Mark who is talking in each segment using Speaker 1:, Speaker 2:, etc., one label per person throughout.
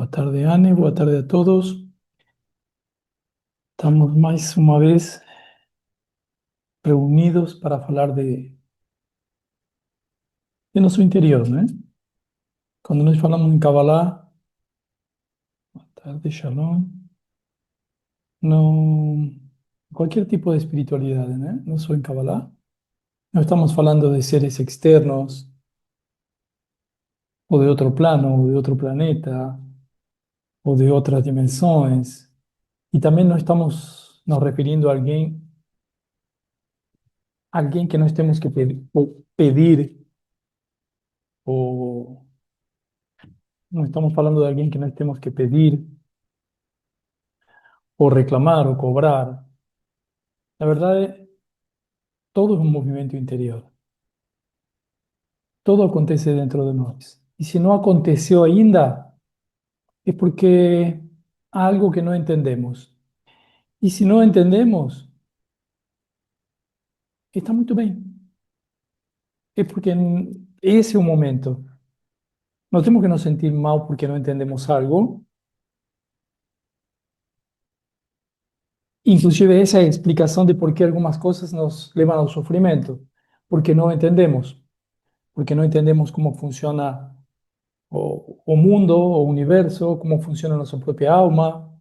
Speaker 1: Boa tarde, Anne. Boa tarde a todos. Estamos mais uma vez reunidos para falar de nosso interior, né? Quando nós falamos em Kabbalah, boa tarde, Shalom, não, qualquer tipo de espiritualidade, né? Não só em Kabbalah. Não estamos falando de seres externos, ou de outro plano, ou de outro planeta, ou de outras dimensões. E também não estamos nos referindo a alguém que nós temos que pedir ou não estamos falando de alguém que nós temos que pedir, ou reclamar, ou cobrar. Na verdade, todo é um movimento interior. Todo acontece dentro de nós. E se não aconteceu ainda, é porque há algo que não entendemos. E se não entendemos, está muito bem. É porque esse é o momento. Não temos que nos sentir mal porque não entendemos algo. Inclusive, essa é a explicação de por que algumas coisas nos levam ao sofrimento. Porque não entendemos. Porque não entendemos como funciona o mundo, o universo, como funciona nossa própria alma,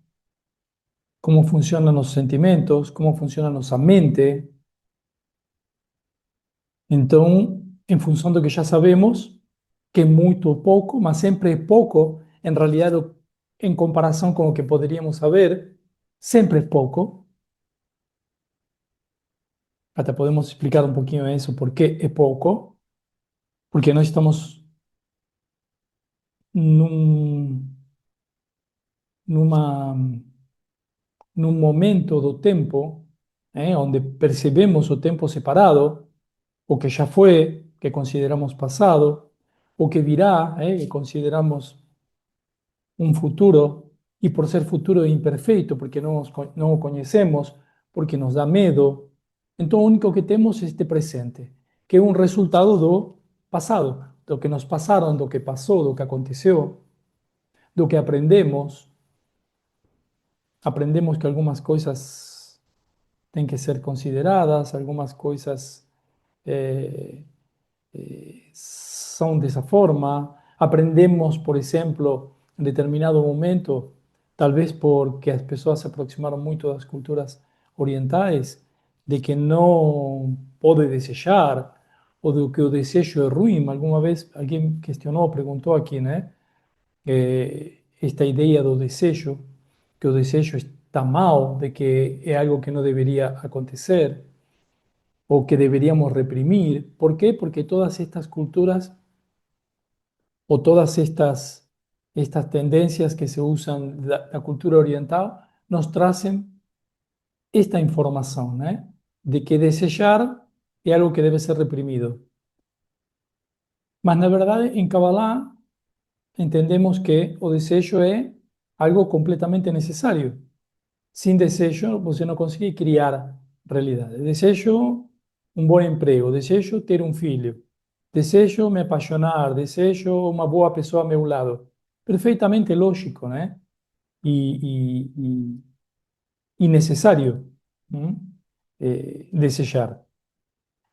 Speaker 1: como funcionam os sentimentos, como funciona nossa mente. Então, em função do que já sabemos, que é muito ou pouco, mas sempre é pouco, em realidade, em comparação com o que poderíamos saber, sempre é pouco. Até podemos explicar um pouquinho isso, por que é pouco, porque nós estamos num, numa num momento do tempo, onde percebemos o tempo separado, o que já foi, que consideramos passado, o que virá, que consideramos um futuro, e por ser futuro é imperfeito, porque não o conhecemos, porque nos dá medo. Então, o único que temos é este presente, que é um resultado do passado, do que nos passaram, do que passou, do que aconteceu, do que aprendemos. Aprendemos que algumas coisas têm que ser consideradas, algumas coisas são dessa forma. Aprendemos, por exemplo, em determinado momento, talvez porque as pessoas se aproximaram muito das culturas orientais, de que não pode desejar, ou de que o desejo é ruim. Alguma vez alguém questionou, perguntou aqui, né? Esta ideia do desejo, que o desejo está mal, de que é algo que não deveria acontecer o que deberíamos reprimir. ¿Por qué? Porque todas estas culturas o todas estas tendencias que se usan de la cultura oriental nos tracen esta información, ¿no? De que desejar es algo que debe ser reprimido. Mas, na verdade, en Kabbalah entendemos que o desejo é algo completamente necesario. Sin desejo, você não consegue criar realidade. Desejo um bom emprego, desejo ter um filho, desejo me apaixonar, desejo uma boa pessoa ao meu lado. Perfeitamente lógico, né? E necessário, desejar.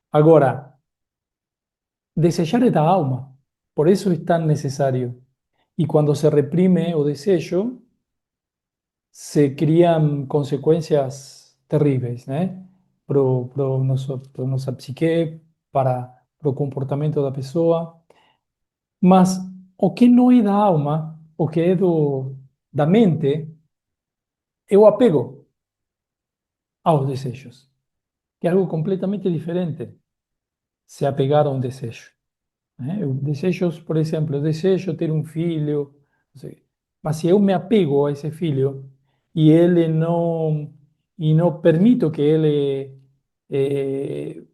Speaker 1: Agora, desejar é da alma, por isso é tão necessário. E quando se reprime o desejo, se crian consecuencias terribles, ¿no? Pro nossa psique, pro comportamento da pessoa. Mas o que não é da alma, o que é da mente, é o apego aos desejos, que é algo completamente diferente, se apegar a um desejo. Desejos, por exemplo, eu desejo ter um filho, não sei, mas se eu me apego a esse filho e não permito que ele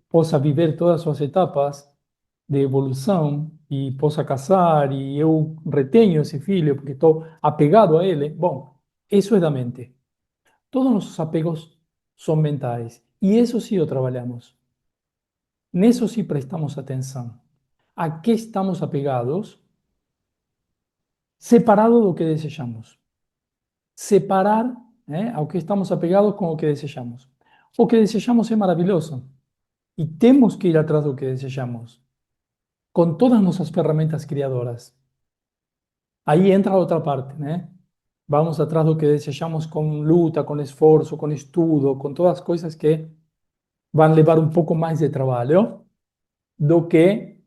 Speaker 1: possa viver todas as suas etapas de evolução e possa casar e eu retenho esse filho porque estou apegado a ele, bom, isso é da mente. Todos os nossos apegos são mentais e isso sim o trabalhamos. Nisso sim prestamos atenção. A que estamos apegados? separado do que desejamos. Separar, ao que estamos apegados com o que desejamos. O que desejamos é maravilhoso e temos que ir atrás do que desejamos, com todas nossas ferramentas criadoras. Aí entra a outra parte, né? Vamos atrás do que desejamos com luta, com esforço, com estudo, com todas as coisas que vão levar um pouco mais de trabalho do que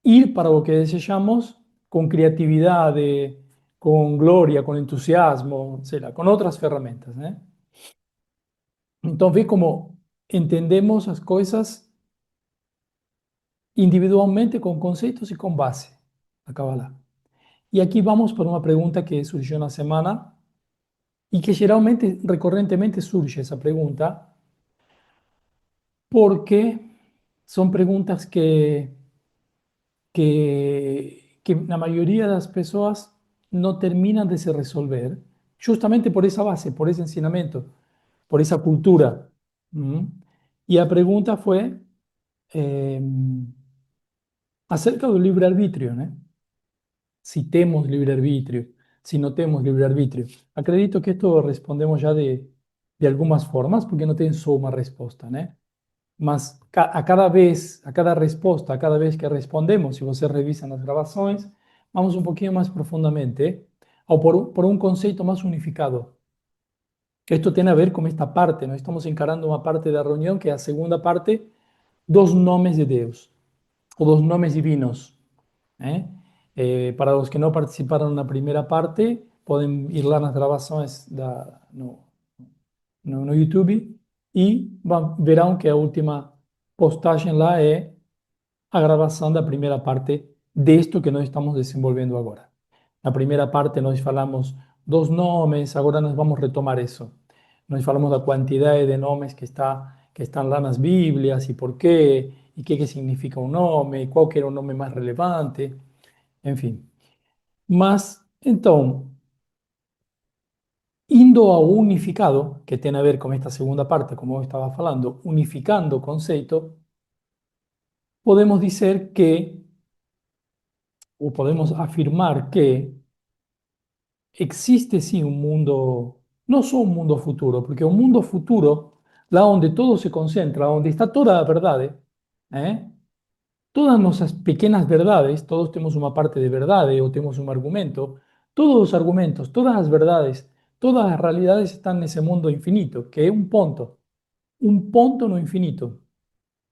Speaker 1: ir para o que desejamos com criatividade, com glória, com entusiasmo, sei lá, com outras ferramentas, né? Então, vê como entendemos as coisas individualmente com conceitos e com base, a Kabbalah. E aqui vamos para uma pergunta que surgiu na semana y que generalmente, recorrentemente surge esa pregunta porque son preguntas que la mayoría de las personas no terminan de se resolver, justamente por esa base, por ese ensinamiento, por esa cultura. ¿Mm? Y la pregunta fue eh, acerca del libre arbitrio, ¿no? Si temos libre arbitrio, si no temos libre arbitrio. Acredito que esto respondemos ya de algunas formas, porque no tienen solo una respuesta, ¿no? Mas a cada vez, a cada respuesta, a cada vez que respondemos, si ustedes revisan las grabaciones, vamos un poquito más profundamente, o por un concepto más unificado. Esto tiene a ver con esta parte, ¿no? Estamos encarando una parte de la reunión que es la segunda parte, dos nombres de Dios, o dos nombres divinos. ¿Eh? Para los que no participaron en la primera parte, pueden ir lá nas gravações no YouTube e verão que a última postagem lá é a gravação da primeira parte disto que nós estamos desenvolvendo agora. Na primeira parte nós falamos dos nomes, agora nós vamos retomar isso. Nós falamos da quantidade de nomes que estão lá nas Bíblias e por quê, e o que significa um nome, e qual que era o nome mais relevante, enfim. Mas, então, indo ao unificado, que tem a ver com esta segunda parte, como eu estava falando, unificando o conceito, podemos dizer que, ou podemos afirmar que existe sim um mundo, não só um mundo futuro, porque o mundo futuro, lá onde todo se concentra, onde está toda a verdade, todas nuestras pequeñas verdades, todos tenemos una parte de verdad o tenemos un argumento, todos los argumentos, todas las verdades, todas las realidades están en ese mundo infinito, que es un punto no infinito,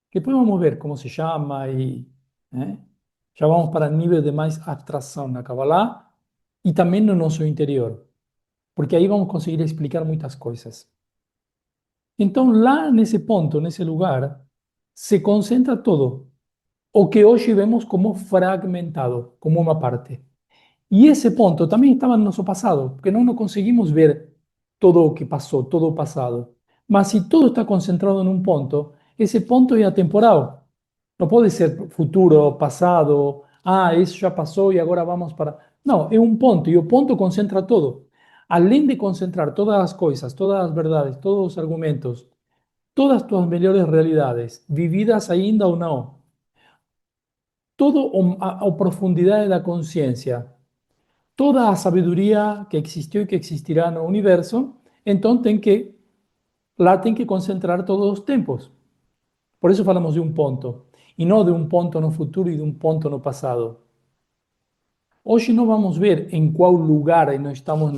Speaker 1: que podemos ver cómo se llama y ya vamos para el nivel de más abstracción, la Kabbalah, y también en nuestro interior, porque ahí vamos a conseguir explicar muchas cosas. Entonces, lá en ese punto, en ese lugar, se concentra todo. O que hoje vemos como fragmentado, como uma parte. E esse ponto também estava no nosso passado, porque não conseguimos ver todo o que passou, todo o passado. Mas se tudo está concentrado num ponto, esse ponto é atemporal. Não pode ser futuro, passado, isso já passou e agora vamos para... Não, é um ponto e o ponto concentra todo. Além de concentrar todas as coisas, todas as verdades, todos os argumentos, todas as tuas melhores realidades, vividas ainda ou não, todo a profundidade da consciência, toda a sabedoria que existiu e que existirá no universo, então lá tem que concentrar todos os tempos. Por isso falamos de um ponto, e não de um ponto no futuro e de um ponto no passado. Hoje não vamos ver em qual lugar nós estamos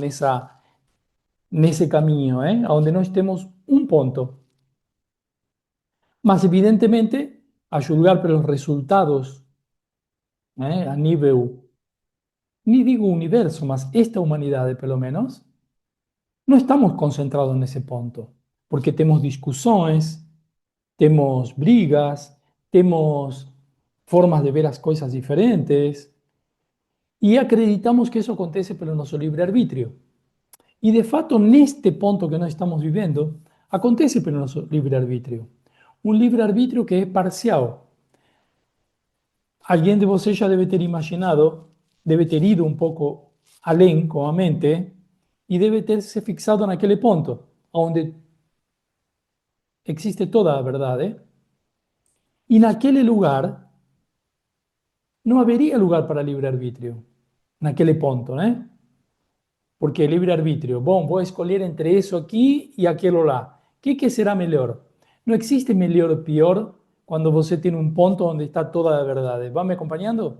Speaker 1: nesse caminho, onde nós temos um ponto. Mas, evidentemente, a julgar pelos resultados a nível, ni digo universo, mas esta humanidade, pelo menos, no estamos concentrados nesse ponto, porque temos discussões, temos brigas, temos formas de ver as coisas diferentes e acreditamos que isso acontece pelo nosso livre-arbítrio. E de fato, neste ponto que nós estamos vivendo, acontece pelo nosso livre-arbítrio. Um livre-arbítrio que é parcial. Alguém de vocês já deve ter imaginado, deve ter ido um pouco além com a mente e deve ter se fixado naquele ponto, onde existe toda a verdade, e naquele lugar não haveria lugar para livre-arbítrio. naquele ponto, né? Porque é livre-arbítrio. Bom, vou escolher entre isso aqui e aquilo lá. O que será melhor? Não existe melhor ou pior quando você tem um ponto onde está toda a verdade. Vai me acompanhando?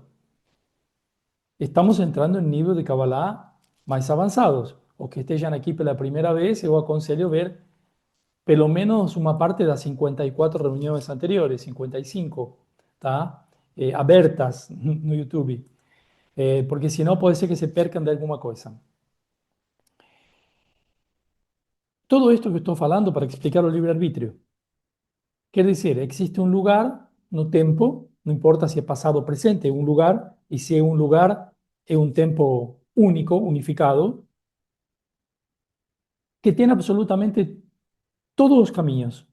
Speaker 1: Estamos entrando em nível de Kabbalah mais avançados. Os que estejam aqui pela primeira vez, eu aconselho ver pelo menos uma parte das 54 reuniões anteriores, 55, tá? Abertas no YouTube. Porque senão pode ser que se percam de alguma coisa. Todo esto que estoy falando para explicar el libre-arbitrio. Quiere decir, existe un lugar no tempo, no importa si es pasado o presente, un lugar, y si es un lugar, es un tempo único, unificado, que tiene absolutamente todos los caminos,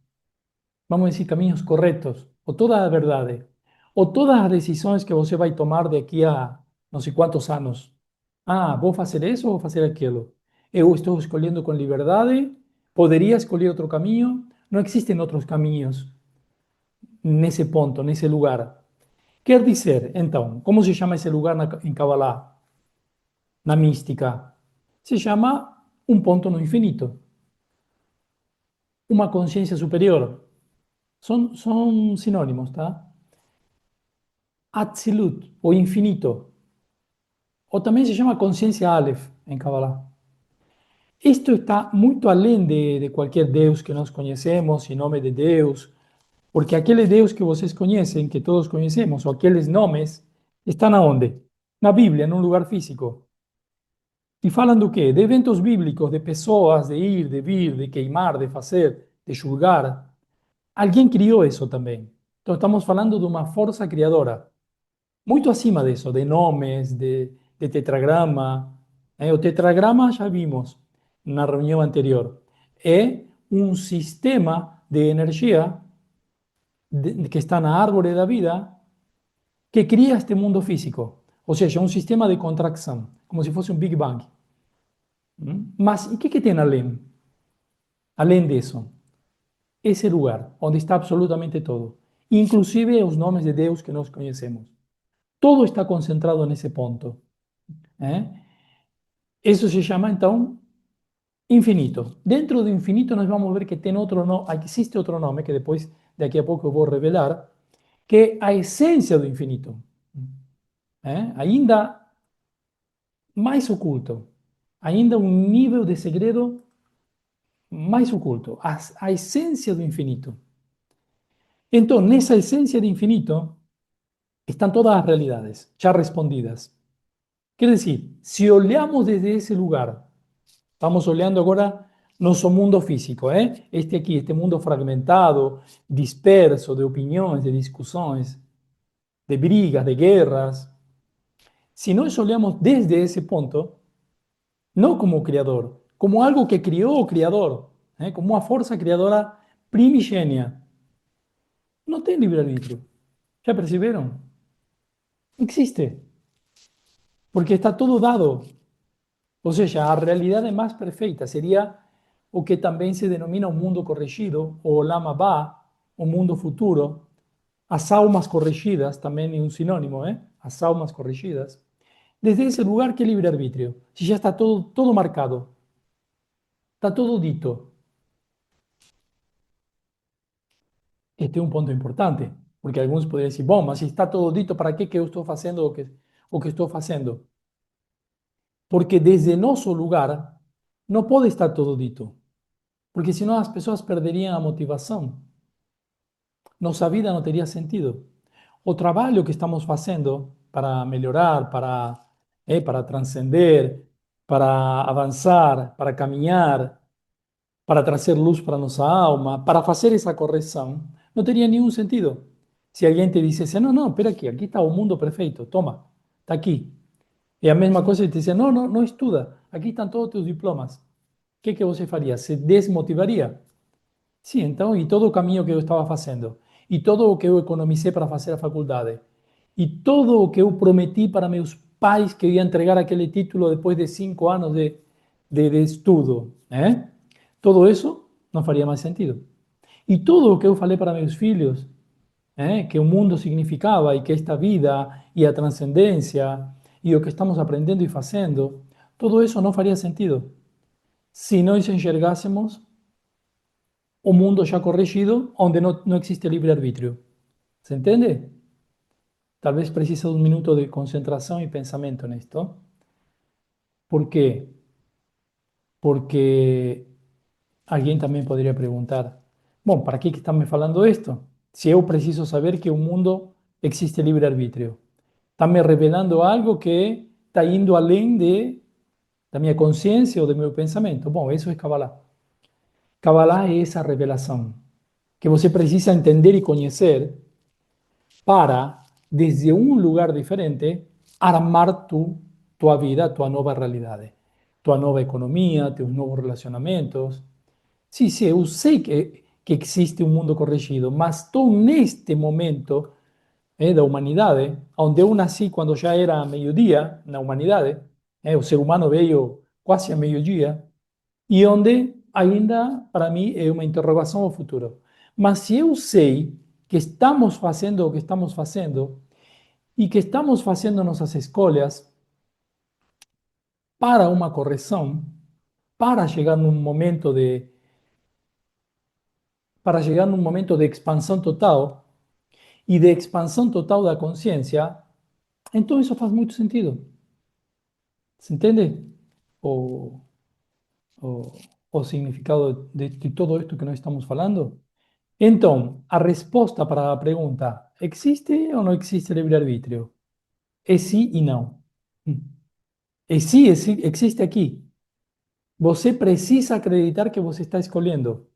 Speaker 1: vamos a decir caminos correctos, o toda la verdad, o todas las decisiones que você vai tomar de aquí a no sé cuántos años. Ah, vou fazer isso ou vou fazer aquilo? Eu estou escolhendo com liberdade, poderia escolher outro caminho, não existem outros caminhos nesse ponto, nesse lugar. Quer dizer, então, como se chama esse lugar em Kabbalah, na mística? Se chama um ponto no infinito, uma consciência superior. São sinônimos, tá? Atzilut, o infinito. Ou também se chama consciência Aleph em Kabbalah. Isto está muito além de qualquer Deus que nós conhecemos, em nome de Deus, porque aquele Deus que vocês conhecem, que todos conhecemos, ou aqueles nomes, estão aonde? Na Bíblia, num lugar físico. E falam do quê? De eventos bíblicos, de pessoas, de ir, de vir, de queimar, de fazer, de julgar. Alguém criou isso também. Então estamos falando de uma força criadora. Muito acima disso, de nomes, de tetragrama. O tetragrama já vimos na reunião anterior. É um sistema de energia que está na árvore da vida que cria este mundo físico. Ou seja, um sistema de contracção, como se fosse um Big Bang. Mas o que tem além? Além disso, esse lugar onde está absolutamente todo, inclusive os nomes de Deus que nós conhecemos. Todo está concentrado nesse ponto. Isso se chama, então, infinito. Dentro do infinito, nós vamos ver que tem outro nome, existe outro nome, que depois, daqui a pouco, eu vou revelar, que é a essência do infinito. Ainda mais oculto. Ainda um nível de segredo mais oculto. A essência do infinito. Então, nessa essência do infinito, estão todas as realidades já respondidas. Quer dizer, se olhamos desde esse lugar, estamos olhando agora nosso mundo físico, este aqui, este mundo fragmentado, disperso de opiniões, de discussões, de brigas, de guerras. Se nós olhamos desde esse ponto, não como criador, como algo que criou o criador, como uma força criadora primigênia, não tem livre-arbítrio. Já perceberam? Existe. Porque está todo dado. Ou seja, a realidade mais perfeita seria o que também se denomina o mundo corrigido, ou Olam Abba, o mundo futuro. As almas corrigidas, também é um sinônimo, as almas corrigidas. Desde esse lugar, que livre-arbítrio? Se já está todo marcado, está todo dito. Este é um ponto importante, porque alguns poderiam dizer, bom, mas se está todo dito, para que eu estou fazendo o que estou fazendo? Porque desde nosso lugar não pode estar todo dito, porque senão as pessoas perderiam a motivação. Nossa vida não teria sentido. O trabalho que estamos fazendo para melhorar, para transcender, para avançar, para caminhar, para trazer luz para nossa alma, para fazer essa correção, não teria nenhum sentido. Se alguém te dissesse, não, espera aqui está o mundo perfeito, toma, está aqui. É a mesma coisa que te dizer, não estuda, aqui estão todos os teus diplomas. O que você faria? Se desmotivaria? Sim, então, e todo o caminho que eu estava fazendo, e todo o que eu economizei para fazer a faculdade, e todo o que eu prometi para meus pais que eu ia entregar aquele título depois de 5 anos de estudo, todo isso não faria mais sentido. E tudo o que eu falei para meus filhos, que o mundo significava e que esta vida e a transcendência e o que estamos aprendendo e fazendo, tudo isso não faria sentido se nós enxergássemos o mundo já corrigido, onde não existe livre-arbítrio. ¿Se entende? Tal vez precisa de un minuto de concentración y pensamiento en esto. ¿Por qué? Porque alguien también podría preguntar, bueno, ¿para qué que están me falando esto? Si yo preciso saber que un mundo existe libre-arbítrio. Están me revelando algo que está indo além da minha consciência ou do meu pensamento. Bom, isso é Kabbalah. Kabbalah é essa revelação que você precisa entender e conhecer para, desde un lugar diferente, armar tu vida, tu nueva realidad, tu nueva economía, tus nuevos relacionamientos. Sí, sí, yo sé que existe un mundo corregido, mas estou neste momento da humanidade, onde eu nasci quando já era meio-dia na humanidade, o ser humano veio quase a meio-dia, e onde ainda, para mim, é uma interrogação ao futuro. Mas se eu sei que estamos fazendo o que estamos fazendo e que estamos fazendo nossas escolhas para uma correção, para chegar num momento de expansão total e de expansão total da consciência, então isso faz muito sentido. Se entende? O, o, o significado de todo esto que nós estamos falando? Então, a resposta para a pergunta, existe ou não existe livre-arbítrio? É sim e não. É sim, existe aqui. Você precisa acreditar que você está escolhendo.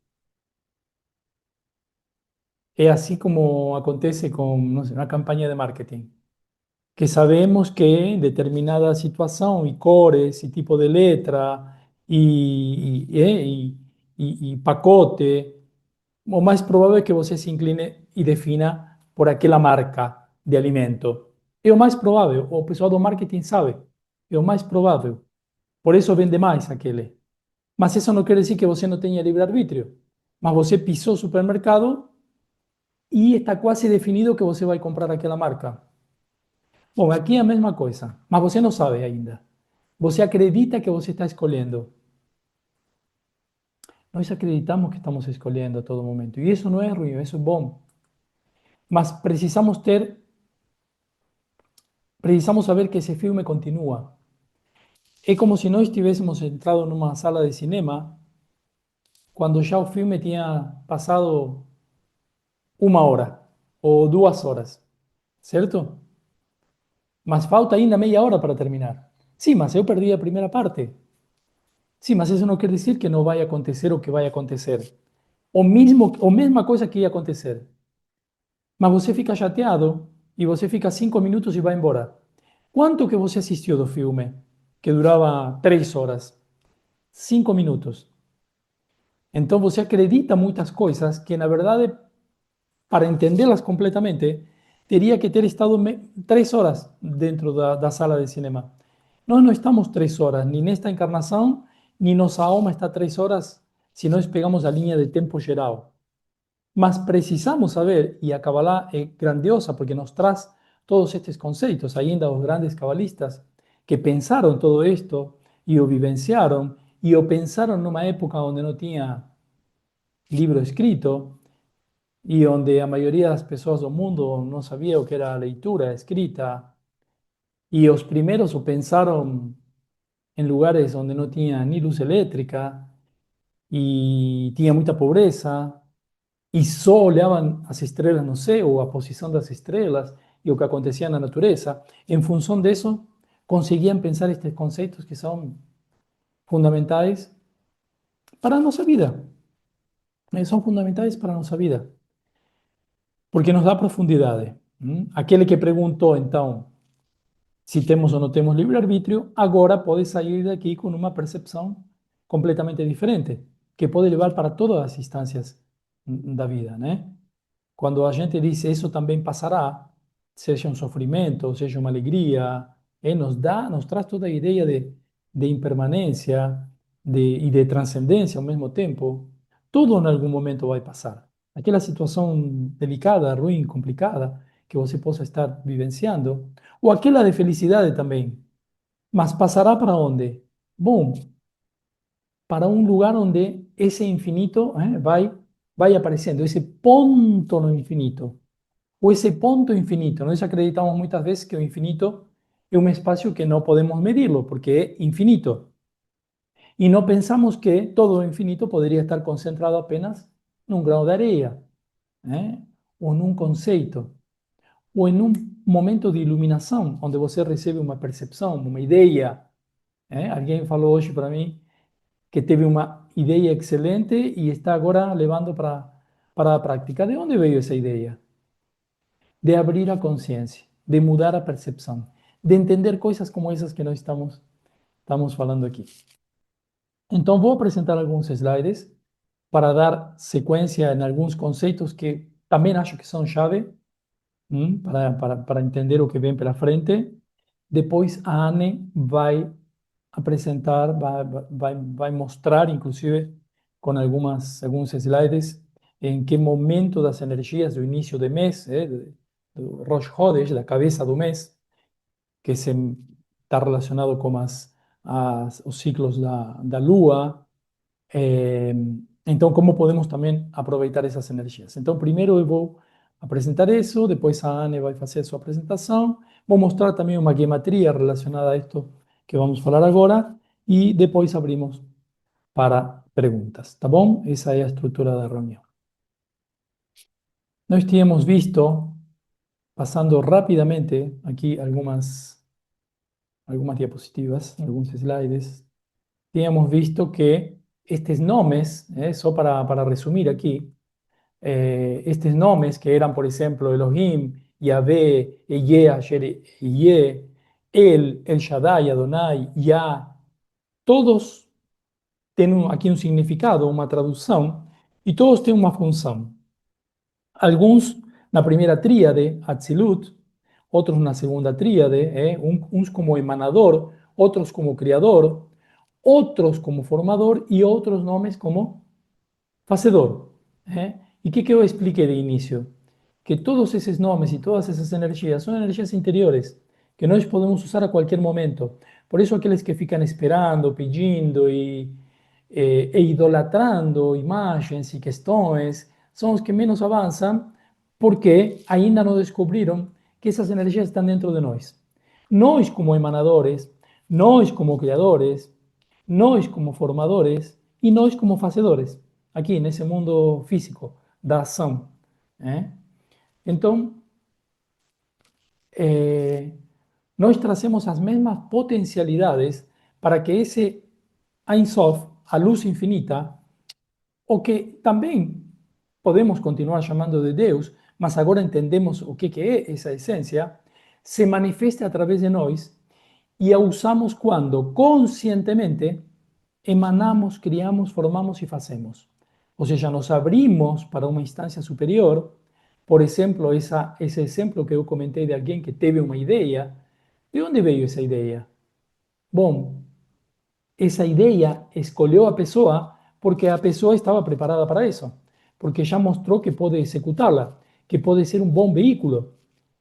Speaker 1: É assim como acontece com, não sei, uma campanha de marketing. Que sabemos que em determinada situação, e cores, e tipo de letra, e pacote, o mais provável é que você se incline e defina por aquela marca de alimento. É o mais provável, o pessoal do marketing sabe, é o mais provável. Por isso vende mais aquele. Mas isso não quer dizer que você não tenha livre-arbítrio. Mas você pisou o supermercado e está quase definido que você vai comprar aquela marca. Bom, aqui é a mesma coisa, mas você não sabe ainda. Você acredita que você está escolhendo. Nós acreditamos que estamos escolhendo a todo momento. E isso não é ruim, isso é bom. Mas precisamos saber que esse filme continua. É como se nós estivéssemos entrado numa sala de cinema quando já o filme tinha passado 1 hora ou 2 horas, certo? Mas falta ainda meia hora para terminar. Sim, mas eu perdi a primeira parte. Sim, mas isso não quer dizer que não vai acontecer o que vai acontecer. A mesma coisa que ia acontecer. Mas você fica chateado e você fica 5 minutos e vai embora. Quanto que você assistiu do filme? Que durava 3 horas. 5 minutos. Então você acredita muitas coisas que, na verdade, para entendê-las completamente, teria que ter estado 3 horas dentro da sala de cinema. Nós não estamos 3 horas, nem nesta encarnação, nem nossa alma está 3 horas, se nós pegamos a linha de tempo geral. Mas precisamos saber, e a Kabbalah é grandiosa porque nos traz todos estes conceitos, ainda os grandes cabalistas que pensaram todo isto e o vivenciaram, e o pensaram numa época onde não tinha livro escrito, e onde a maioria das pessoas do mundo não sabia o que era a leitura escrita, e os primeiros o pensaram em lugares onde não tinha nem luz elétrica, e tinha muita pobreza, e só olhavam as estrelas no céu, a posição das estrelas e o que acontecia na natureza. Em função disso, conseguiam pensar estes conceitos que são fundamentais para a nossa vida. São fundamentais para a nossa vida, porque nos dá profundidade. Aquele que perguntou, então, se temos ou não temos livre-arbítrio, agora pode sair daqui com uma percepção completamente diferente, que pode levar para todas as instâncias da vida, né? Quando a gente diz isso também passará, seja um sofrimento, seja uma alegria, nos traz toda a ideia de impermanência e de transcendência ao mesmo tempo. Tudo em algum momento vai passar. Aquela situação delicada, ruim, complicada, que você possa estar vivenciando, ou aquela de felicidade também. Mas passará para onde? Bom, para um lugar onde esse infinito vai aparecendo, esse ponto no infinito, ou esse ponto infinito. Nós acreditamos muitas vezes que o infinito é um espaço que não podemos medirlo, porque é infinito. Y no pensamos que todo lo infinito podría estar concentrado apenas num grão de areia, né? Ou num conceito, ou em um momento de iluminação, onde você recebe uma percepção, uma ideia. Né? Alguém falou hoje para mim que teve uma ideia excelente e está agora levando para a prática. De onde veio essa ideia? De abrir a consciência, de mudar a percepção, de entender coisas como essas que nós estamos falando aqui. Então, vou apresentar alguns slides para dar sequência em alguns conceitos que também acho que são chave para entender o que vem pela frente. Depois a Anne vai apresentar, vai mostrar, inclusive, com alguns slides, em que momento das energias do início do mês, do Rosh Hodesh, da cabeça do mês, que está relacionado com os ciclos da Lua. Então, como podemos também aproveitar essas energias? Então, primeiro eu vou apresentar isso, depois a Anne vai fazer a sua apresentação, vou mostrar também uma gematria relacionada a isto que vamos falar agora e depois abrimos para perguntas, tá bom? Essa é a estrutura da reunião. Nós tínhamos visto, passando rapidamente aqui algumas diapositivas, alguns slides, tínhamos visto que estes nomes, só para resumir aqui, estes nomes que eran, por ejemplo, Elohim, Yahvé, Eye, Asher, Eye, El Shaddai, Adonai, Yah, todos tienen aquí un significado, una traducción, y todos tienen una función. Algunos na primera tríade, Atzilut, otros na segunda tríade, uns como emanador, otros como criador, otros como formador y otros nombres como facedor. ¿Y qué yo expliqué de inicio? Que todos esos nombres y todas esas energías son energías interiores que nós podemos usar a cualquier momento. Por eso aqueles que fican esperando, pedindo e idolatrando imagens y questões son los que menos avanzan porque ainda no descubrieron que esas energías están dentro de nós. Nós como emanadores, nós como criadores, nós como formadores y nós como facedores, aqui nesse mundo físico da ação. Então, nós trazemos as mesmas potencialidades para que esse Ein Sof, a luz infinita, o que também podemos continuar chamando de Deus, mas agora entendemos o que é essa essência, se manifeste através de nós e a usamos quando conscientemente emanamos, criamos, formamos e fazemos. Ou seja, nos abrimos para uma instância superior. Por exemplo, esse exemplo que eu comentei de alguém que teve uma ideia. De onde veio essa ideia? Bom, essa ideia escolheu a pessoa porque a pessoa estava preparada para isso, porque já mostrou que pode executá-la, que pode ser um bom veículo.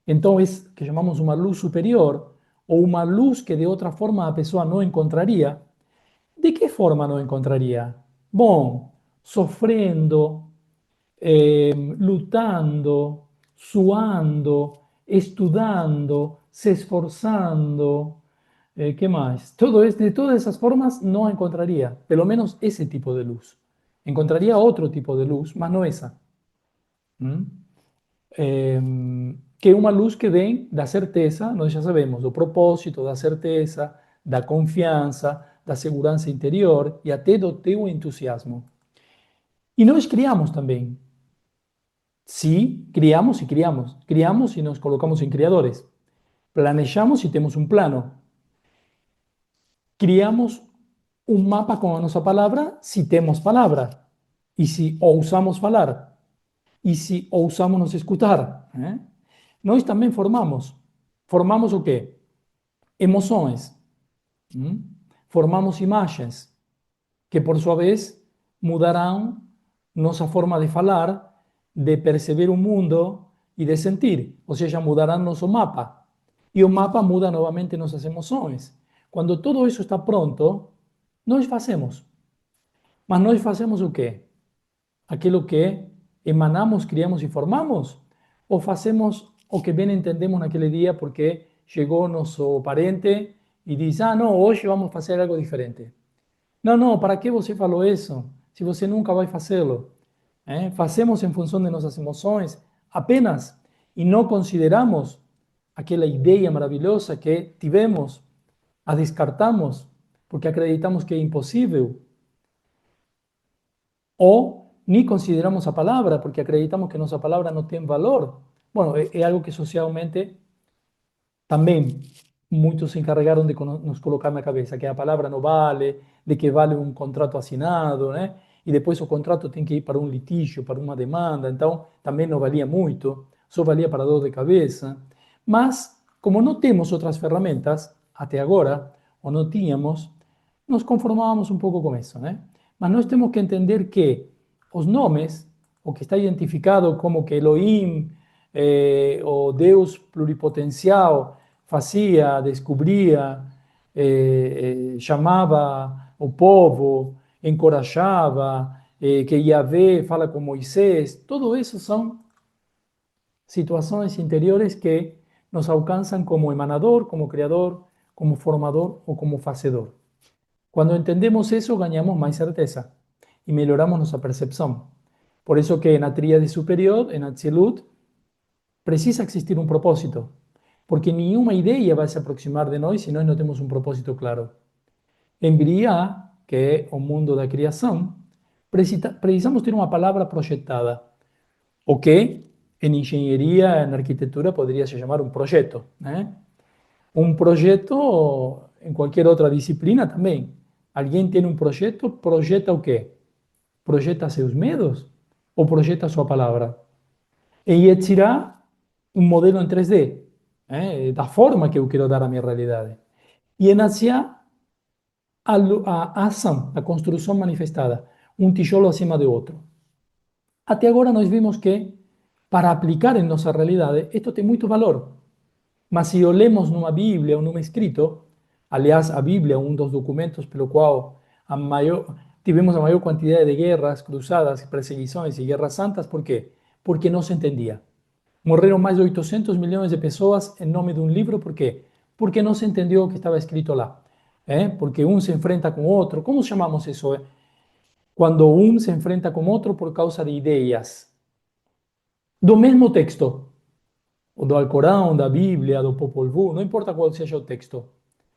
Speaker 1: Então, é que chamamos uma luz superior, ou uma luz que de outra forma a pessoa não encontraria. ¿De qué forma no encontraría? Bom, sofrendo, lutando, suando, estudando, se esforzando, ¿qué más? De todas esas formas no encontraría, pelo menos ese tipo de luz. Encontraría otro tipo de luz, mas no esa. Que é uma luz que vem da certeza, nós já sabemos, do propósito, da certeza, da confiança, da segurança interior e até do teu entusiasmo. E nós criamos também. Sim, criamos e criamos. Criamos e nos colocamos em criadores. Planejamos e temos um plano. Criamos um mapa com a nossa palavra se temos palavra. E se ousamos falar. E se ousamos nos escutar. Nós também formamos. Formamos o quê? Emoções. Formamos imagens, que por sua vez mudarão nossa forma de falar, de perceber o mundo e de sentir, ou seja, mudará nosso mapa. E o mapa muda novamente nossas emoções. Quando tudo isso está pronto, nós fazemos. Mas nós fazemos o quê? Aquilo que emanamos, criamos e formamos? Ou fazemos o que bem entendemos naquele dia porque chegou nosso parente e diz, ah, não, hoje vamos fazer algo diferente. Não, não, para que você falou isso? Se você nunca vai fazê-lo. Fazemos em função de nossas emoções apenas e não consideramos aquela ideia maravilhosa que tivemos, a descartamos porque acreditamos que é impossível. Ou ni consideramos a palavra porque acreditamos que nossa palavra não tem valor. Bueno, é algo que socialmente também muitos se encarregaram de nos colocar na cabeça, que a palavra não vale, de que vale um contrato assinado, né? E depois o contrato tem que ir para um litígio, para uma demanda, então também não valia muito, só valia para dor de cabeça. Mas, como não temos outras ferramentas, até agora, ou não tínhamos, nos conformávamos um pouco com isso, né? Mas nós temos que entender que os nomes, o que está identificado como que Elohim, o Deus pluripotencial, fazia, descobria, chamava o povo, encorajava, que Yahvé fala com Moisés, tudo isso são situações interiores que nos alcançam como emanador, como criador, como formador ou como fazedor. Quando entendemos isso, ganhamos mais certeza e melhoramos nossa percepção. Por isso que na tríade superior, em Atzilut, precisa existir um propósito, porque nenhuma ideia vai se aproximar de nós se nós não temos um propósito claro. Em Briá, que é o mundo da criação, precisamos ter uma palavra projetada, o que em engenharia, na arquitetura, poderia se chamar um projeto, né? Um projeto em qualquer outra disciplina também. Alguém tem um projeto, projeta o quê? Projeta seus medos ou projeta sua palavra? Em Yetzirah, um modelo em 3D, da forma que eu quero dar à minha realidade. E em Asiá, a ação, a construção manifestada, um tijolo acima do outro. Até agora nós vimos que, para aplicar em nossa realidade, isto tem muito valor. Mas se olhamos numa Bíblia ou num escrito, aliás, a Bíblia é um dos documentos pelo qual tivemos a maior quantidade de guerras, cruzadas, perseguições e guerras santas, por quê? Porque não se entendia. Morreram mais de 800 milhões de pessoas em nome de um livro, por quê? Porque não se entendeu o que estava escrito lá. Porque um se enfrenta com o outro. Como chamamos isso? Quando um se enfrenta com outro por causa de ideias. Do mesmo texto. O do Alcorão, da Bíblia, do Popol Vuh, não importa qual seja o texto.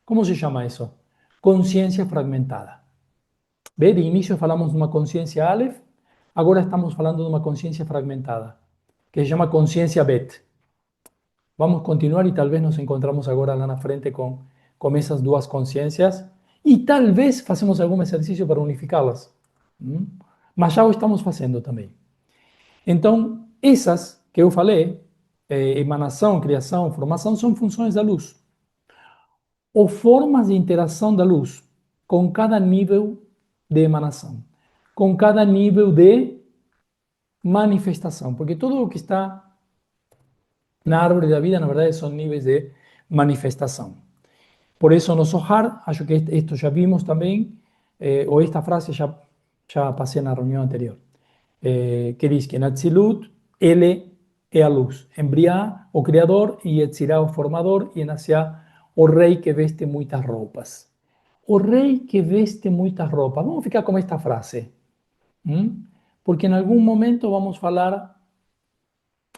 Speaker 1: Como se chama isso? Consciência fragmentada. Vê, de início falamos de uma consciência Aleph, agora estamos falando de uma consciência fragmentada, que se chama consciência Bet. Vamos continuar e talvez nos encontramos agora lá na frente com essas duas consciências e talvez façamos algum exercício para unificá-las. Mas já o estamos fazendo também. Então, essas que eu falei, emanação, criação, formação, são funções da luz. Ou formas de interação da luz com cada nível de emanação, com cada nível de manifestação, porque tudo o que está na árvore da vida, na verdade, são níveis de manifestação. Por isso, no Zohar, acho que isto já vimos também, ou esta frase já passei na reunião anterior, que diz que em Atzilut, ele é a luz. Em Briá, o Criador, e Yetzirah, o Formador, e em Asiá, o Rei que veste muitas roupas. O Rei que veste muitas roupas. Vamos ficar com esta frase. Porque em algum momento vamos falar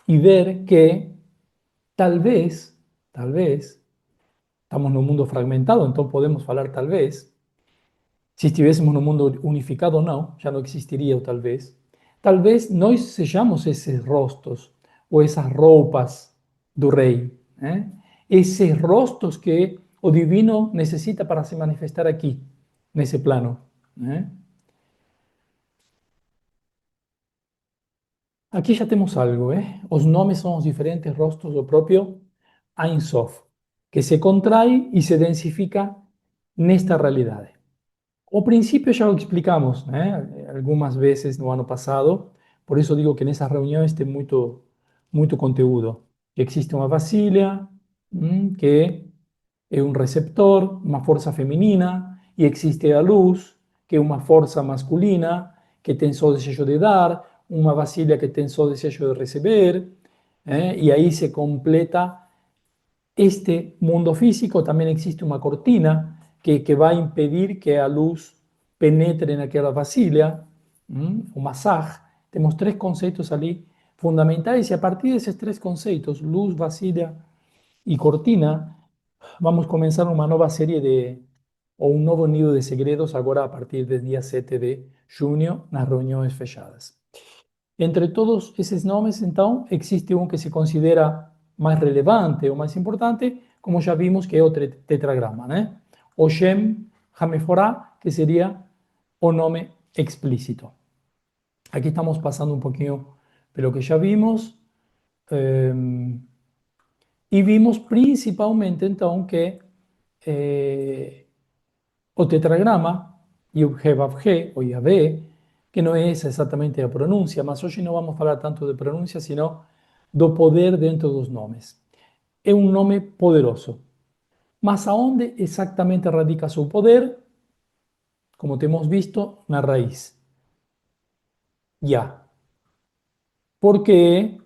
Speaker 1: e ver que talvez, estamos num mundo fragmentado, então podemos falar talvez, se estivéssemos num mundo unificado ou não, já não existiria o talvez. Talvez nós sejamos esses rostos ou essas roupas do rei, né? Esses rostos que o divino necessita para se manifestar aqui, nesse plano, né? Aqui já temos algo, Os nomes são os diferentes rostos do próprio Ein Sof, que se contrai e se densifica nesta realidade. O princípio já o explicamos, né? Algumas vezes no ano passado, por isso digo que nessas reuniões tem muito, muito conteúdo. Existe uma vasilha, que é um receptor, uma força feminina, e existe a luz, que é uma força masculina, que tem só o desejo de dar, uma vasilha que tem só o desejo de receber, e aí se completa este mundo físico. También existe una cortina que va a impedir que la luz penetre en aquella vasilha, o massage. Tenemos tres conceptos allí fundamentales y a partir de esos tres conceptos, luz, vasilha y cortina, vamos a comenzar una nueva serie o un nuevo nido de segredos ahora a partir del día 7 de junio, nas reuniones fechadas. Entre todos esos nombres, entonces, existe uno que se considera más relevante o más importante, como ya vimos que es el tetragrama, ¿no? O Shem Hameforá, que sería o nombre explícito. Aquí estamos pasando un poquito de lo que ya vimos, y vimos principalmente entonces que o tetragrama, Yud-He-Vav-He o Yahvé, que no es exactamente la pronuncia, mas hoy no vamos a hablar tanto de pronuncia, sino do poder dentro de los nombres. Es un nombre poderoso. Mas aonde exactamente radica su poder? Como te hemos visto, na raíz. Ya. ¿Por qué?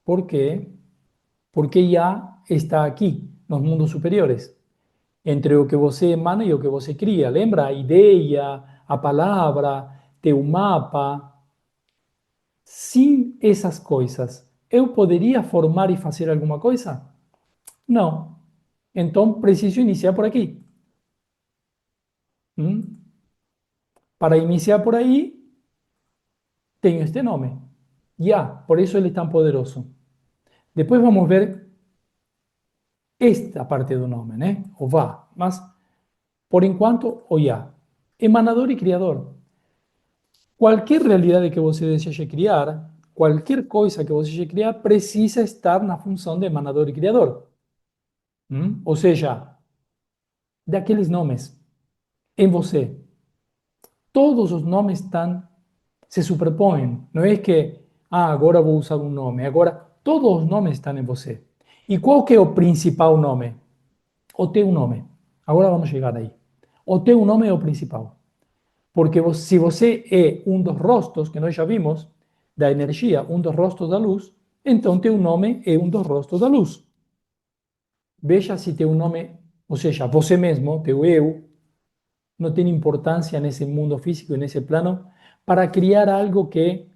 Speaker 1: ¿Por qué? Porque ya está aquí, nos mundos superiores. Entre o que você emana e o que você cria. Lembra a ideia, a palavra, teu mapa? Sem essas coisas, eu poderia formar e fazer alguma coisa? Não. Então, preciso iniciar por aqui. Para iniciar por aí, tenho este nome. Ya, por isso ele é tão poderoso. Depois vamos ver esta parte do nome, né? O Vá. Mas, por enquanto, o Ya. Emanador e criador. Qualquer realidade que você deseje criar, qualquer coisa que você deseje criar, precisa estar na função de emanador e criador. Ou seja, daqueles nomes em você. Todos os nomes se superpõem. Não é que, agora vou usar um nome. Agora, todos os nomes estão em você. E qual que é o principal nome? O teu nome. Agora vamos chegar aí. O teu nome é o principal. Porque se você é um dos rostos, que nós já vimos, da energia, um dos rostos da luz, então teu nome é um dos rostos da luz. Veja se teu nome, ou seja, você mesmo, teu eu, não tem importância nesse mundo físico, nesse plano, para criar algo que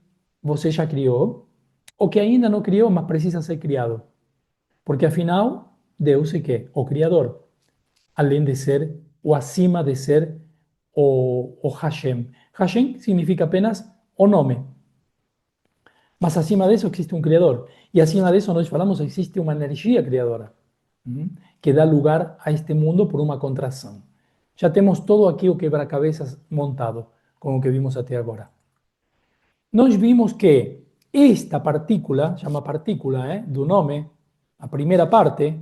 Speaker 1: você já criou, ou que ainda não criou, mas precisa ser criado. Porque afinal, Deus é que? O Criador. Além de ser, o acima de ser, o Hashem. Hashem significa apenas o nome. Mas acima de eso existe un creador. Y acima de eso, nós falamos, existe una energía creadora, que da lugar a este mundo por una contracción. Ya tenemos todo aquí o quebra-cabeças montado, como que vimos até agora. Nós vimos que esta partícula, llama partícula, do nome, a primera parte,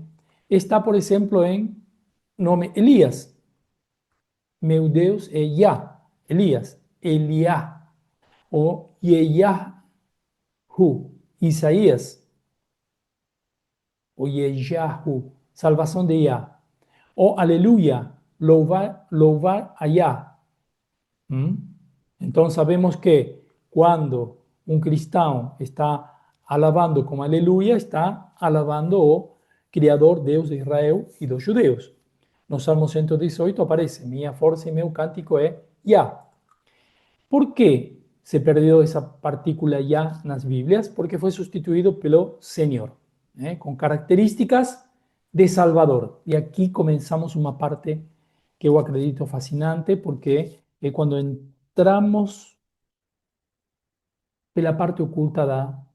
Speaker 1: está, por ejemplo, en nome Elías. Meu Deus é Yah, Elías, Eliá, o Yeyahu, Isaías, o Yeyahu, salvação de Yah, o Aleluya, louvar a Yah. Então sabemos que quando um cristão está alabando com Aleluya, está alabando o Criador, Deus de Israel e dos judeus. No Salmo 118 aparece, minha força e meu cântico é Yah. ¿Por qué se perdió esa partícula ya en las Biblias? Porque fue sustituido pelo Señor, con características de Salvador. Y aquí comenzamos una parte que yo acredito fascinante, porque cuando entramos en la parte oculta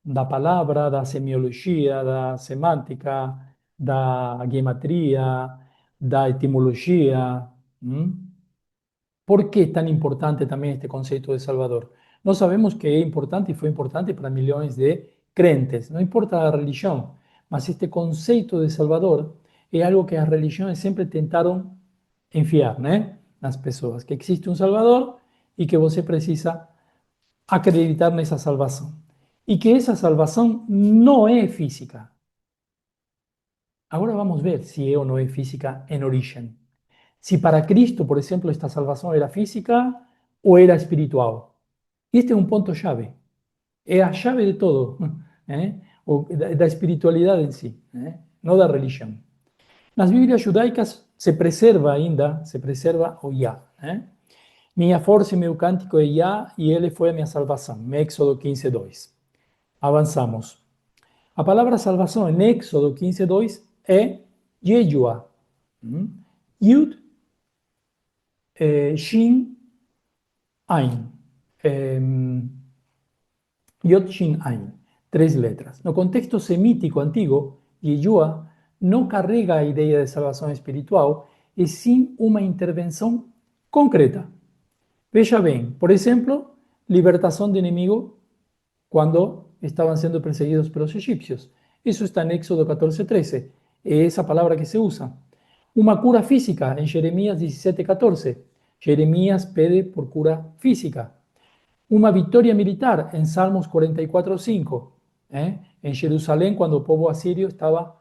Speaker 1: da palabra, da semiología, da semántica, da gematría, da etimología. ¿Por qué es tan importante también este concepto de Salvador? No sabemos que es importante y fue importante para millones de creyentes, no importa la religión, mas este concepto de Salvador es algo que las religiones siempre tentaron enfiar, ¿no? Las personas, que existe un Salvador y que você precisa acreditar en esa salvación. y que esa salvación no es física. Ahora vamos a ver si es o no es física en origen. Si para Cristo, por ejemplo, esta salvación era física o era espiritual. Y este es un punto llave. Es la llave de todo, o da espiritualidad en sí, no da religión. Nas Biblias judaicas se preserva ainda, se preserva o Yah. Minha força e meu cântico é Yah e ele foi a minha salvação. Éxodo 15:2. Avançamos. A palavra salvação em Éxodo 15:2 é Yeshua. Yud, Shin, Ain. Yod, Shin, Ain. 3 letras. No contexto semítico antiguo, Yeshua no carrega a idea de salvación espiritual, es sin una intervención concreta. Veja bien, por ejemplo, libertación de enemigo cuando estaban siendo perseguidos por los egipcios. Eso está en Éxodo 14:13. Es esa palabra que se usa. Una cura física en Jeremías 17:14. Jeremías pide por cura física. Una victoria militar en Salmos 44:5. En Jerusalén, cuando el pueblo asirio estaba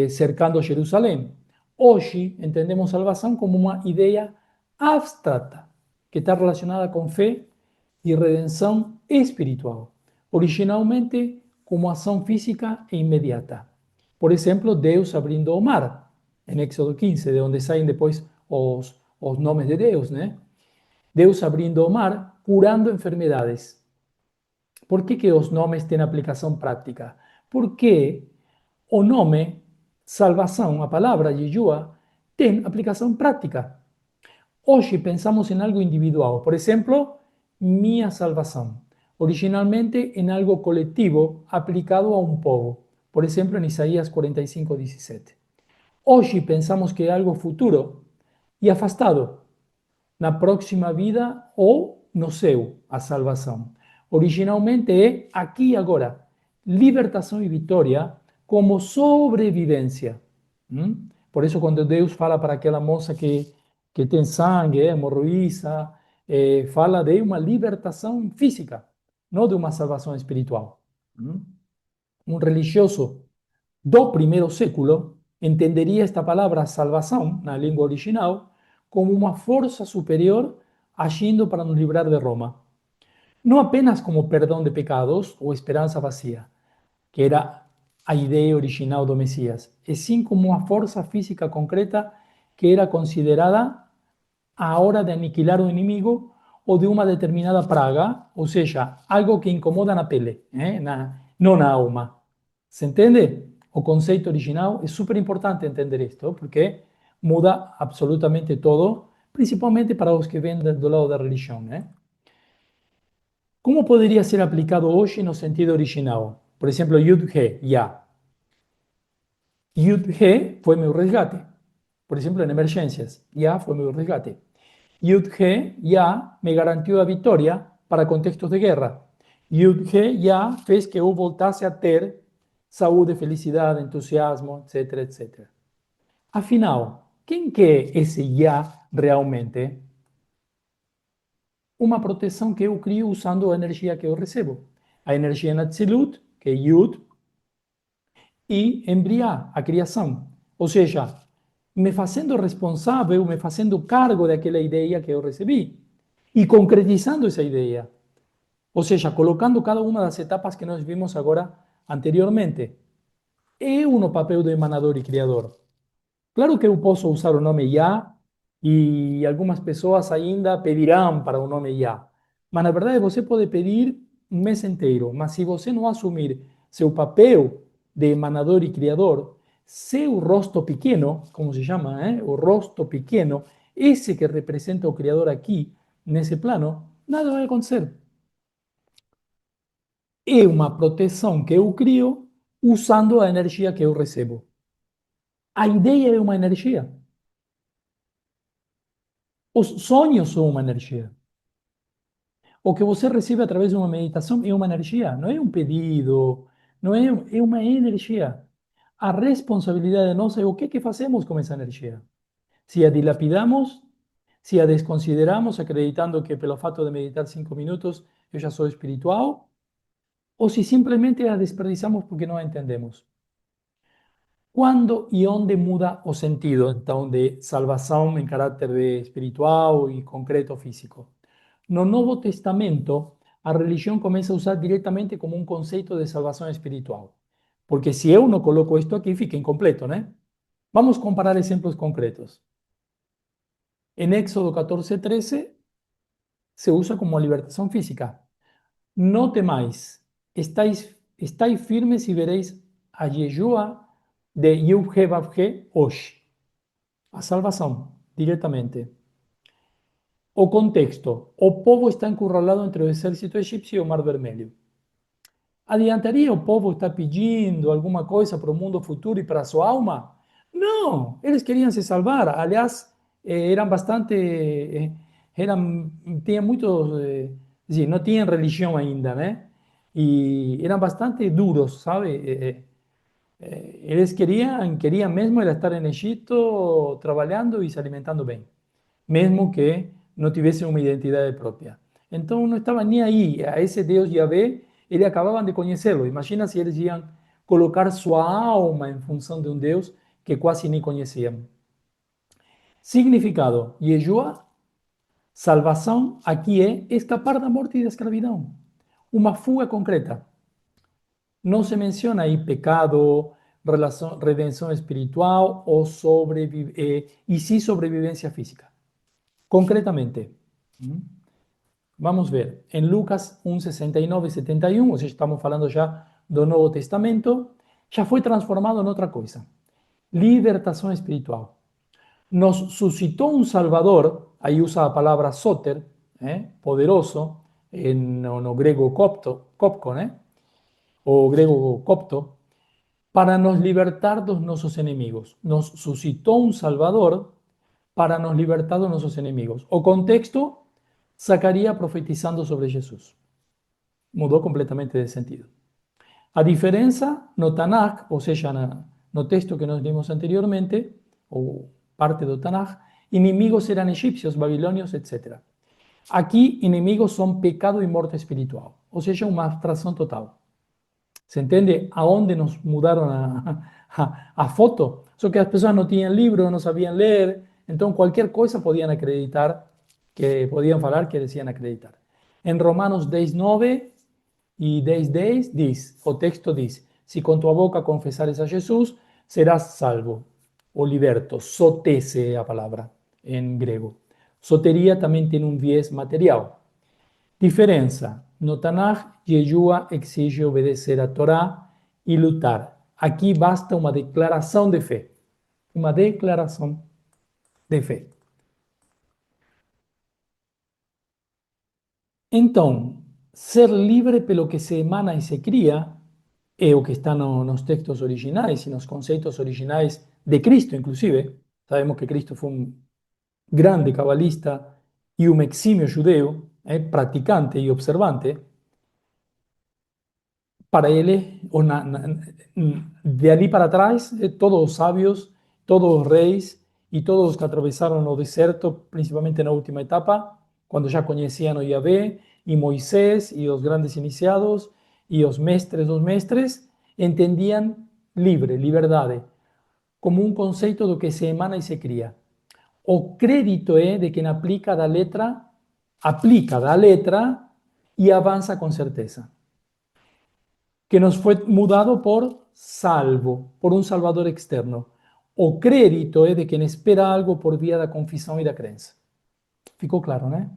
Speaker 1: cercando Jerusalén. Hoy entendemos salvación como una idea abstracta que está relacionada con fe y redención espiritual, originalmente como acción física e inmediata. Por ejemplo, Deus abrindo o mar, en Éxodo 15, de donde salen después los nombres de Deus, ¿no? Deus abrindo o mar, curando enfermedades. Por que os nomes têm aplicação prática? Porque o nome salvação, a palavra Yeshua, tem aplicação prática. Hoje pensamos em algo individual, por exemplo, minha salvação. Originalmente em algo coletivo aplicado a um povo, por exemplo, em Isaías 45:17. Hoje pensamos que é algo futuro e afastado, na próxima vida ou no céu, a salvação. Originalmente é aqui e agora, libertação e vitória como sobrevivência. Por isso, quando Deus fala para aquela moça que tem sangue, hemorroísa, fala de uma libertação física, não de uma salvação espiritual. Um religioso do primeiro século entenderia esta palavra salvação, na língua original, como uma força superior agindo para nos livrar de Roma. Não apenas como perdão de pecados ou esperança vazia, que era a ideia original do Messias, e sim como uma força física concreta que era considerada a hora de aniquilar o inimigo ou de uma determinada praga, ou seja, algo que incomoda na pele, não na alma. ¿Se entende? O conceito original é super importante entender isto, porque muda absolutamente todo, principalmente para os que vêm do lado da religião. Como poderia ser aplicado hoje no sentido original? Por exemplo, Yud-He, Yah. Yud-He foi meu resgate. Por exemplo, em emergências, Yah foi meu resgate. Yud-He, Yah me garantiu a vitória para contextos de guerra. Yud-He, Yah fez que eu voltasse a ter saúde, felicidade, entusiasmo, etc, etc. Afinal, quem que é esse Yah realmente? Uma proteção que eu crio usando a energia que eu recebo. A energia Natzilut, que é Yud, e embriar, a criação. Ou seja, me fazendo responsável, me fazendo cargo daquela ideia que eu recebi e concretizando essa ideia. Ou seja, colocando cada uma das etapas que nós vimos agora anteriormente. Eu no papel de emanador e criador. Claro que eu posso usar o nome Yah e algumas pessoas ainda pedirão para o nome Yah. Mas na verdade você pode pedir um mês inteiro, mas se você não assumir seu papel de emanador e criador, seu rosto pequeno, como se chama, o rosto pequeno, esse que representa o criador aqui, nesse plano, nada vai acontecer. É uma proteção que eu crio usando a energia que eu recebo. A ideia é uma energia. Os sonhos são uma energia. O que você recebe através de uma meditação é uma energia, não é um pedido, não é, é uma energia. A responsabilidade nossa é o que fazemos com essa energia. Se a dilapidamos, se a desconsideramos, acreditando que pelo fato de meditar 5 minutos eu já sou espiritual, o si simplemente la desperdiciamos porque no la entendemos. Quando e onde muda o sentido, então, de salvação em caráter de espiritual e concreto físico? No Novo Testamento, a religião começa a usar diretamente como um conceito de salvação espiritual. Porque se eu não coloco isto aqui, fica incompleto, né? Vamos comparar exemplos concretos. En Éxodo 14:13 se usa como libertação física. No temáis, estáis firmes y veréis a Yeshua de Yud-He-Vav-He hoje. A salvação, diretamente. O contexto, o povo está encurralado entre o exército egípcio e o Mar Vermelho. Adiantaria o povo estar pedindo alguma coisa para o mundo futuro e para a sua alma? Não, eles queriam se salvar. Aliás, eram bastante, tinham muitos, não tinham religião ainda, né? E eram bastante duros, sabe? Eles queriam mesmo era estar em Egito trabalhando e se alimentando bem, mesmo que não tivessem uma identidade própria. Então não estavam nem aí a esse Deus Yahvé, eles acabavam de conhecê-lo. Imagina se eles iam colocar sua alma em função de um Deus que quase nem conheciam. Significado: Yeshua, salvação, aqui é escapar da morte e da escravidão. Uma fuga concreta. Não se menciona aí pecado, redenção espiritual ou e sim sobrevivência física. Concretamente, vamos ver, em Lucas 1, 69 e 71, ou seja, estamos falando já do Novo Testamento, já foi transformado em outra coisa. Libertação espiritual. Nos suscitou um Salvador, aí usa a palavra soter, poderoso, no grego copto, né? O grego copto, para nos libertar dos nossos inimigos. Nos suscitou um Salvador para nos libertar dos nossos inimigos. O contexto, Zacarías profetizando sobre Jesus. Mudou completamente de sentido. A diferença no Tanakh, ou seja, no texto que nós vimos anteriormente, ou parte do Tanakh, inimigos eram egípcios, babilônios, etc. Aqui, inimigos são pecado e morte espiritual, ou seja, uma abstração total. ¿Se entende aonde nos mudaron a foto? Só que as pessoas não tinham livro, não sabiam ler, então qualquer coisa podiam acreditar, que podiam falar que decían acreditar. Em Romanos 10:9 e 10:10 diz, o texto diz, se com tua boca confessares a Jesus, serás salvo ou liberto. Sotese é a palavra em grego. Soteria também tem um viés material. Diferença. No Tanakh, Yeshua exige obedecer a Torá e lutar. Aqui basta uma declaração de fé. Uma declaração de fé. Então, ser livre pelo que se emana e se cria é o que está nos textos originais e nos conceitos originais de Cristo, inclusive. Sabemos que Cristo foi um grande cabalista e um exímio judeu, praticante e observante. Para ele, de ali para trás, todos os sábios, todos os reis e todos os que atravessaram o deserto, principalmente na última etapa, quando já conheciam o Yahvé, e Moisés, e os grandes iniciados, e os mestres dos mestres, entendiam liberdade, como um conceito do que se emana e se cria. O crédito é de quem aplica da letra e avança com certeza. Que nos fue mudado por salvo, por un salvador externo. O crédito é de quem espera algo por via da confissão e da crença. Ficou claro, né?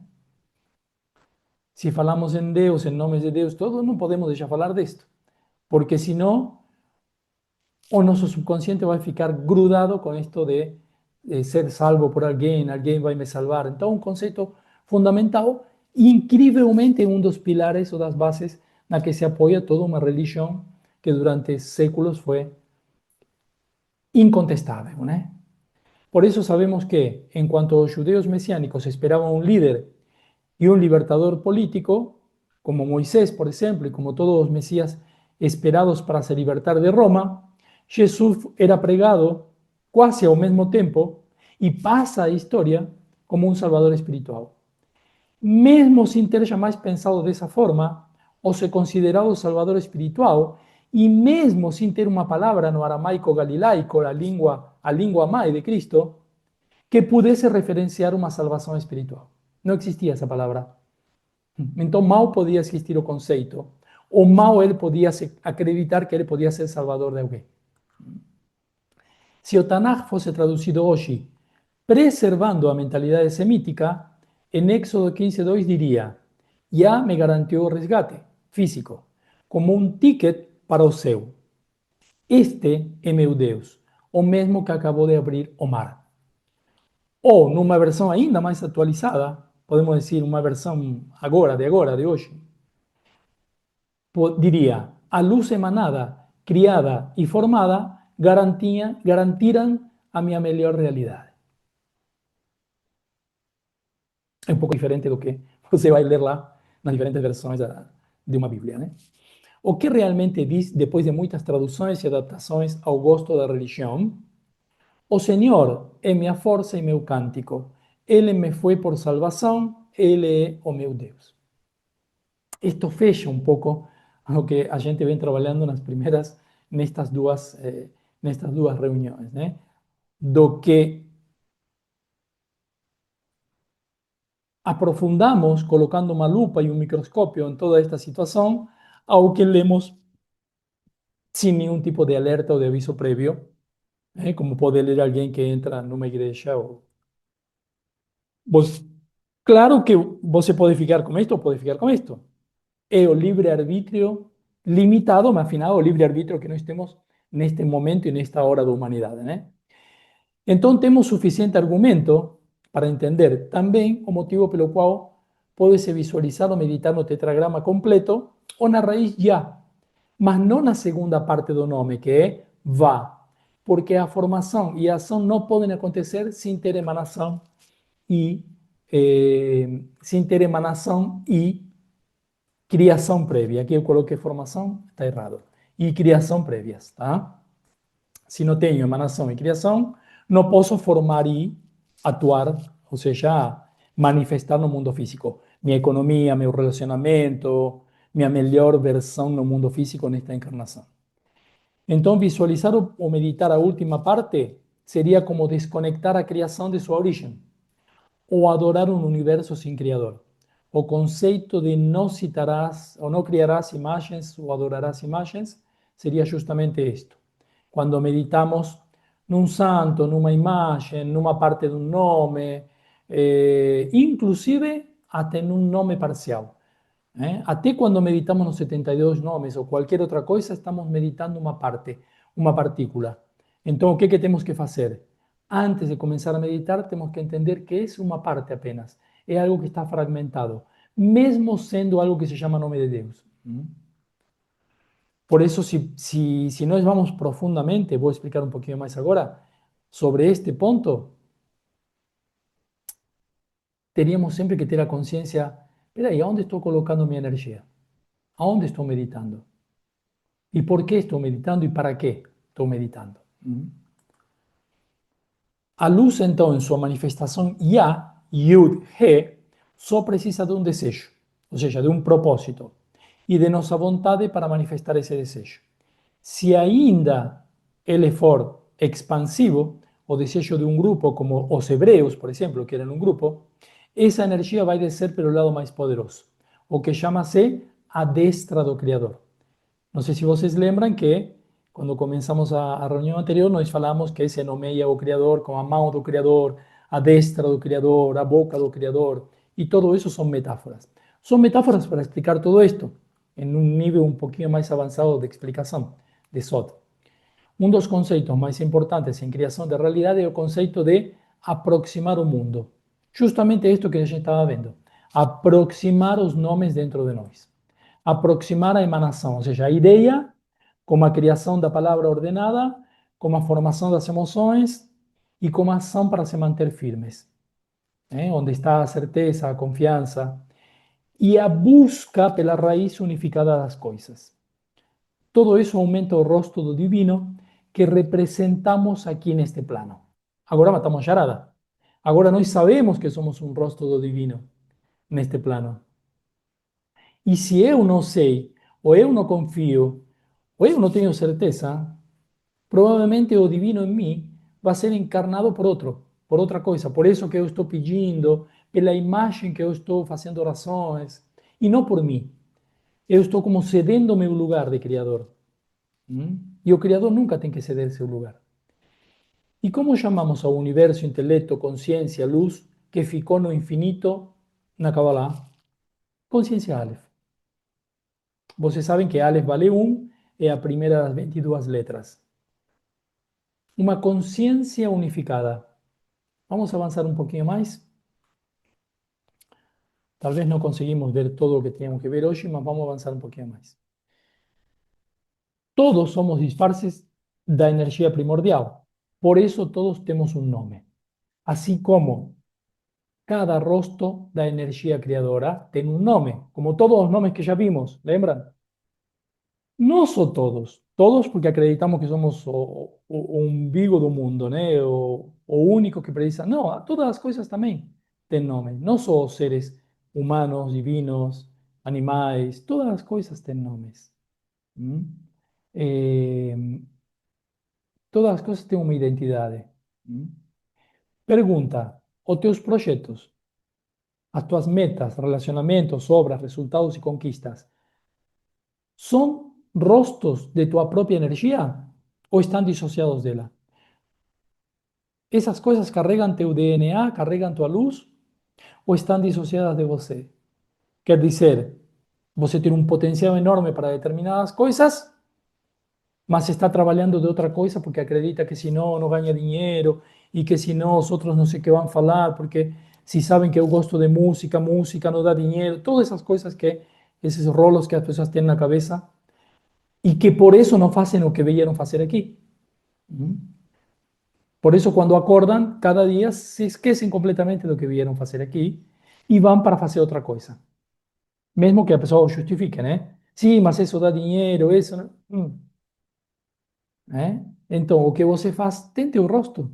Speaker 1: Se falamos em Deus, em nome de Deus, todo, não podemos deixar falar disto. Porque senão, o nosso subconsciente vai ficar grudado com isto de ser salvo por alguém vai me salvar. Então, um conceito fundamental, incrivelmente um dos pilares ou das bases na que se apoia toda uma religião que durante séculos foi incontestável, né? Por isso sabemos que, enquanto os judeus messiânicos esperavam um líder e um libertador político, como Moisés, por exemplo, e como todos os messias esperados para se libertar de Roma, Jesus era pregado quase ao mesmo tempo e passa a história como um salvador espiritual. Mesmo sem ter jamais pensado dessa forma, ou se considerado o Salvador espiritual, e mesmo sem ter uma palavra no aramaico galilaico, a língua mãe de Cristo, que pudesse referenciar uma salvação espiritual. Não existia essa palavra. Então, mal podia existir o conceito, ou mal ele podia acreditar que ele podia ser salvador de alguém. Se o Tanakh fosse traduzido hoje, preservando a mentalidade semítica, em Éxodo 15:2 diria: "Já me garantiu o resgate físico, como um ticket para o céu. Este é meu Deus, o mesmo que acabou de abrir o mar." Ou, numa versão ainda mais atualizada, podemos dizer uma versão de hoje, diria: "A luz emanada, criada e formada garantiram a minha melhor realidade." É um pouco diferente do que você vai ler lá nas diferentes versões de uma Bíblia, né? O que realmente diz, depois de muitas traduções e adaptações ao gosto da religião: "O Senhor é minha força e meu cântico. Ele me foi por salvação, Ele é o meu Deus." Isto fecha um pouco o que a gente vem trabalhando nestas duas reuniões, né? Do que aprofundamos colocando uma lupa e um microscópio em toda esta situação, ao que lemos sin ningún tipo de alerta o de aviso previo, como pode ler alguém que entra numa igreja. Claro que você pode ficar com isto ou pode ficar com isto. É o livre-arbítrio limitado, mas afinal o livre-arbítrio que nós temos neste momento e nesta hora da humanidade, né? Então temos suficiente argumento para entender também o motivo pelo qual pode-se visualizar ou meditar no tetragrama completo ou na raiz já, mas não na segunda parte do nome, que é vá, porque a formação e a ação não podem acontecer sem ter emanação e criação prévia. Aqui eu coloquei formação, está errado. E criação prévias, tá? Se não tenho emanação e criação, não posso formar e atuar, ou seja, manifestar no mundo físico. Minha economia, meu relacionamento, minha melhor versão no mundo físico nesta encarnação. Então, visualizar ou meditar a última parte seria como desconectar a criação de sua origem, ou adorar um universo sem criador. O conceito de não citarás ou não criarás imagens ou adorarás imagens seria justamente isto. Quando meditamos num santo, numa imagem, numa parte de um nome, inclusive até num nome parcial. Até quando meditamos nos 72 nomes ou qualquer outra coisa, estamos meditando uma parte, uma partícula. Então, o que temos que fazer? Antes de começar a meditar, temos que entender que é uma parte apenas. É algo que está fragmentado, mesmo sendo algo que se chama nome de Deus. Por isso, se nós vamos profundamente, vou explicar um pouquinho mais agora, sobre este ponto, teríamos sempre que ter a consciência: espera aí, aonde estou colocando minha energia? Aonde estou meditando? E por que estou meditando e para que estou meditando? A luz, então, em sua manifestação Ya, Yud, He, só precisa de um desejo, ou seja, de um propósito, e de nossa vontade para manifestar esse desejo. Se ainda ele for expansivo, o desejo de um grupo, como os hebreus, por exemplo, que eram um grupo, essa energia vai descer pelo lado mais poderoso, o que chama-se a destra do Criador. Não sei se vocês lembram que, quando começamos a reunião anterior, nós falamos que se nomeia o Criador com a mão do Criador, a destra do Criador, a boca do Criador, e tudo isso são metáforas. São metáforas para explicar tudo isto, em um nível um pouquinho mais avançado de explicação, de Sot. Um dos conceitos mais importantes em criação de realidade é o conceito de aproximar o mundo. Justamente isto que a gente estava vendo. Aproximar os nomes dentro de nós. Aproximar a emanação, ou seja, a ideia, como a criação da palavra ordenada, como a formação das emoções e como a ação para se manter firmes. Onde está a certeza, a confiança e a busca pela raiz unificada das coisas. Todo isso aumenta o rosto do divino que representamos aqui neste plano. Agora matamos charada. Agora nós sabemos que somos um rosto do divino neste plano. E se eu não sei, ou eu não confio, ou eu não tenho certeza, provavelmente o divino em mim vai ser encarnado por outra coisa. Por isso que eu estou pedindo, pela imagem que eu estou fazendo orações, e não por mim. Eu estou como cedendo meu lugar de Criador. E o Criador nunca tem que ceder seu lugar. E como chamamos ao universo, intelecto, consciência, luz, que ficou no infinito na Kabbalah? Consciência Aleph. Vocês sabem que Aleph vale 1, é a primeira das 22 letras. Uma consciência unificada. Vamos avançar um pouquinho mais. Talvez não conseguimos ver todo o que tínhamos que ver hoje, mas vamos avançar um pouquinho mais. Todos somos disfarces da energia primordial. Por isso todos temos um nome. Assim como cada rosto da energia criadora tem um nome, como todos os nomes que já vimos, lembram? Não são todos, todos porque acreditamos que somos o umbigo do mundo, né? O único que precisa. Não, todas as coisas também têm nome. Não só os seres humanos, divinos, animais, todas as coisas têm nomes. ¿Mm? Eh, todas as coisas têm uma identidade. ¿Mm? Pergunta: os teus projetos, as tuas metas, relacionamentos, obras, resultados e conquistas, são rostros de tua própria energia ou estão dissociados dela? Essas coisas carregam teu DNA, carregam tua luz ou estão dissociadas de você? Quer dizer, você tem um potencial enorme para determinadas coisas, mas está trabalhando de outra coisa porque acredita que senão não ganha dinheiro e que senão os outros não sei o que vão falar, porque se sabem que eu gosto de música, música não dá dinheiro, todas essas coisas que, esses rolos que as pessoas têm na cabeça e que por isso não fazem o que vieram fazer aqui. Por eso cuando acordan, cada día se esquecen completamente do que vieron fazer aqui e vão para fazer outra coisa. Mesmo que a pessoa o justifique, né? Sim, mas isso dá dinheiro, isso... Né? Então, o que você faz tem teu rosto,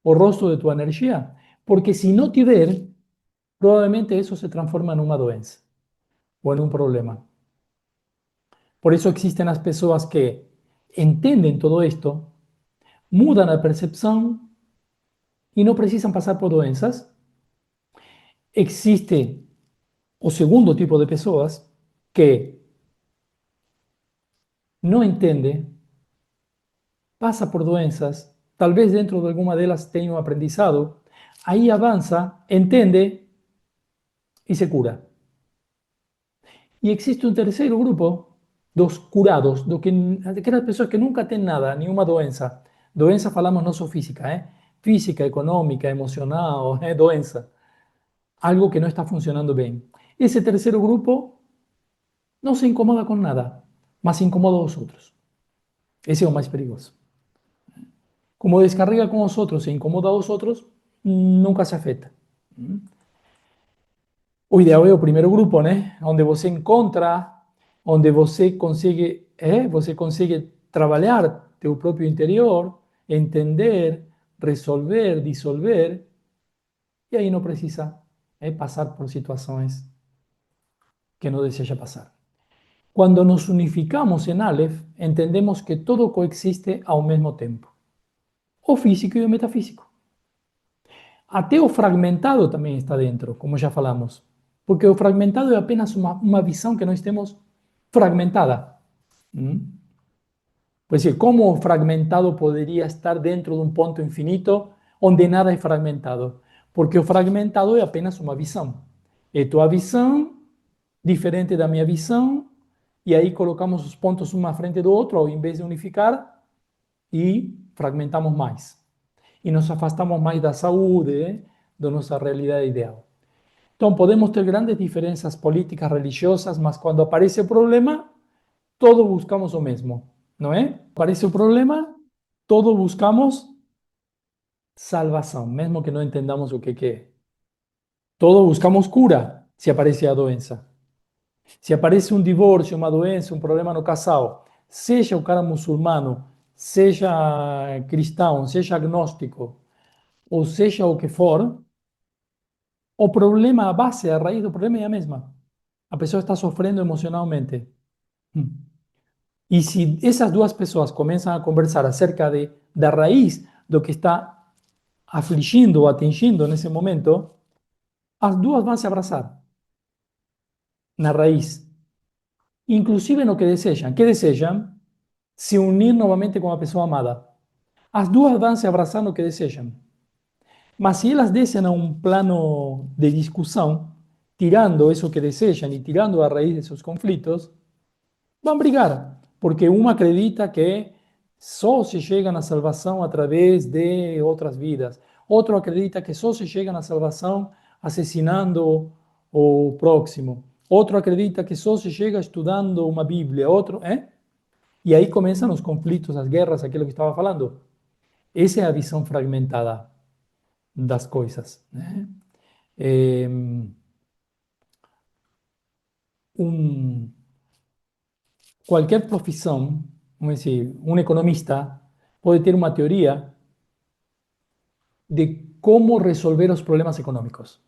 Speaker 1: o rosto de tua energia. Porque se não tiver, provavelmente isso se transforma numa doença ou em um problema. Por isso existem as pessoas que entendem todo isto, mudam a percepção e não precisam passar por doenças. Existe o segundo tipo de pessoas que não entende, passa por doenças, talvez dentro de alguma delas tenha um aprendizado, aí avança, entende e se cura. E existe um terceiro grupo dos curados, aquelas pessoas que nunca têm nada, nenhuma doença. Doença falamos não só física, física, econômica, emocional, doença. Algo que não está funcionando bem. Esse terceiro grupo não se incomoda com nada, mas se incomoda aos outros. Esse é o mais perigoso. Como descarrega com os outros e incomoda aos outros, nunca se afeta. O ideal é o primeiro grupo, né? Onde você encontra, onde você consegue trabalhar teu próprio interior, entender, resolver, dissolver, e aí não precisa passar por situações que não deseja passar. Quando nos unificamos em Aleph, entendemos que todo coexiste ao mesmo tempo, o físico e o metafísico. Até o fragmentado também está dentro, como já falamos. Porque o fragmentado é apenas uma visão que nós temos fragmentada. Por exemplo, como o fragmentado poderia estar dentro de um ponto infinito onde nada é fragmentado? Porque o fragmentado é apenas uma visão. É tua visão, diferente da minha visão, e aí colocamos os pontos um à frente do outro, ao invés de unificar, e fragmentamos mais. E nos afastamos mais da saúde, da nossa realidade ideal. Então, podemos ter grandes diferenças políticas, religiosas, mas quando aparece o problema, todos buscamos o mesmo, não é? Aparece o problema, todos buscamos salvação, mesmo que não entendamos o que é. Todos buscamos cura se aparece a doença. Se aparece um divórcio, uma doença, um problema no casal, seja o cara muçulmano, seja cristão, seja agnóstico, ou seja o que for, o problema, a base, a raiz do problema é a mesma. A pessoa está sofrendo emocionalmente. Hum. E se essas duas pessoas começam a conversar acerca da raiz do que está afligindo ou atingindo nesse momento, as duas vão se abraçar na raiz, inclusive no que desejam. Que desejam? Se unir novamente com a pessoa amada. As duas vão se abraçar no que desejam. Mas se elas descem a um plano de discussão, tirando isso que desejam e tirando a raiz de seus conflitos, vão brigar, porque uma acredita que só se chega na salvação através de outras vidas, outro acredita que só se chega na salvação assassinando o próximo, outro acredita que só se chega estudando uma Bíblia, outro, é? E aí começam os conflitos, as guerras, aquilo que estava falando. Essa é a visão fragmentada das coisas, né? É, um, qualquer profissão, vamos dizer, um economista pode ter uma teoria de como resolver os problemas econômicos.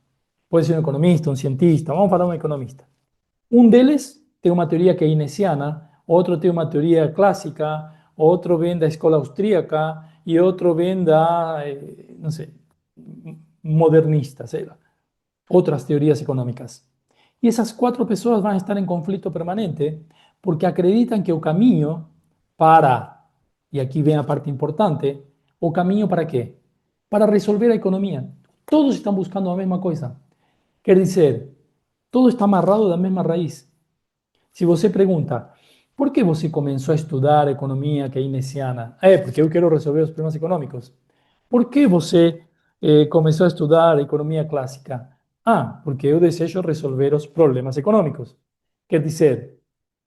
Speaker 1: Pode ser um economista, um cientista, vamos falar um economista. Um deles tem uma teoria keynesiana, outro tem uma teoria clássica, outro vem da escola austríaca e outro vem da, não sei, modernista, sei lá, outras teorias econômicas. E essas quatro pessoas vão estar em conflito permanente porque acreditam que o caminho para, e aqui vem a parte importante, o caminho para quê? Para resolver a economia. Todos estão buscando a mesma coisa. Quer dizer, todo está amarrado da mesma raiz. Se você pergunta, por que você começou a estudar economia keynesiana? É, porque eu quero resolver os problemas econômicos. Por que você começou a estudar economia clássica? Ah, porque eu desejo resolver os problemas econômicos. Quer dizer,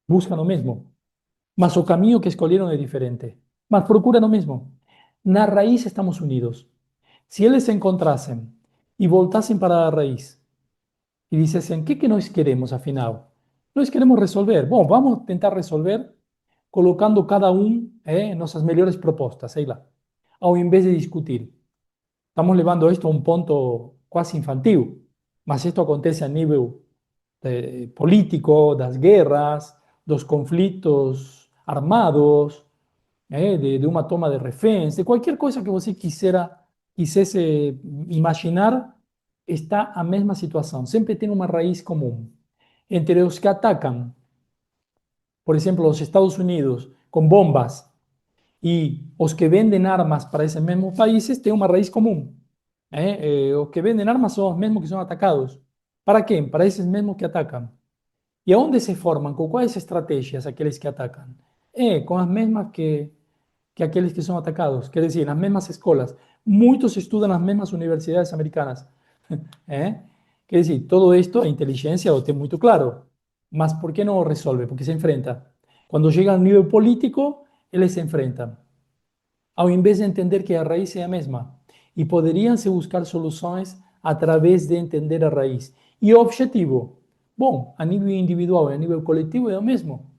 Speaker 1: buscam o mesmo, mas o caminho que escolheram é diferente. Mas procuram o mesmo. Na raiz estamos unidos. Se eles se encontrassem e voltassem para a raiz e dissessem, o que nós queremos, afinal? Nós queremos resolver. Bom, vamos tentar resolver colocando cada um nossas melhores propostas, sei lá, ao invés de discutir. Estamos levando isto a um ponto quase infantil, mas isto acontece a nível político, das guerras, dos conflitos armados, de uma toma de reféns, de qualquer coisa que você quisesse imaginar, está a mesma situação. Sempre tem uma raiz comum. Entre os que atacam, por exemplo, os Estados Unidos, com bombas, e os que vendem armas para esses mesmos países, tem uma raiz comum. Os que vendem armas são os mesmos que são atacados. ¿Para quê? Para esses mesmos que atacam. E aonde se formam? Com quais estratégias aqueles que atacam? Com as mesmas que aqueles que são atacados. Quer dizer, nas mesmas escolas. Muitos estudam nas mesmas universidades americanas. ¿Eh? Quer dizer, todo isto, a inteligência lo tem muito claro. Mas por que não o resolve? Porque se enfrenta. Quando chega ao nível político, eles se enfrentam. Ao invés de entender que a raiz é a mesma. E poderiam se buscar soluções através de entender a raiz. E o objetivo? Bom, a nível individual e a nível coletivo é o mesmo.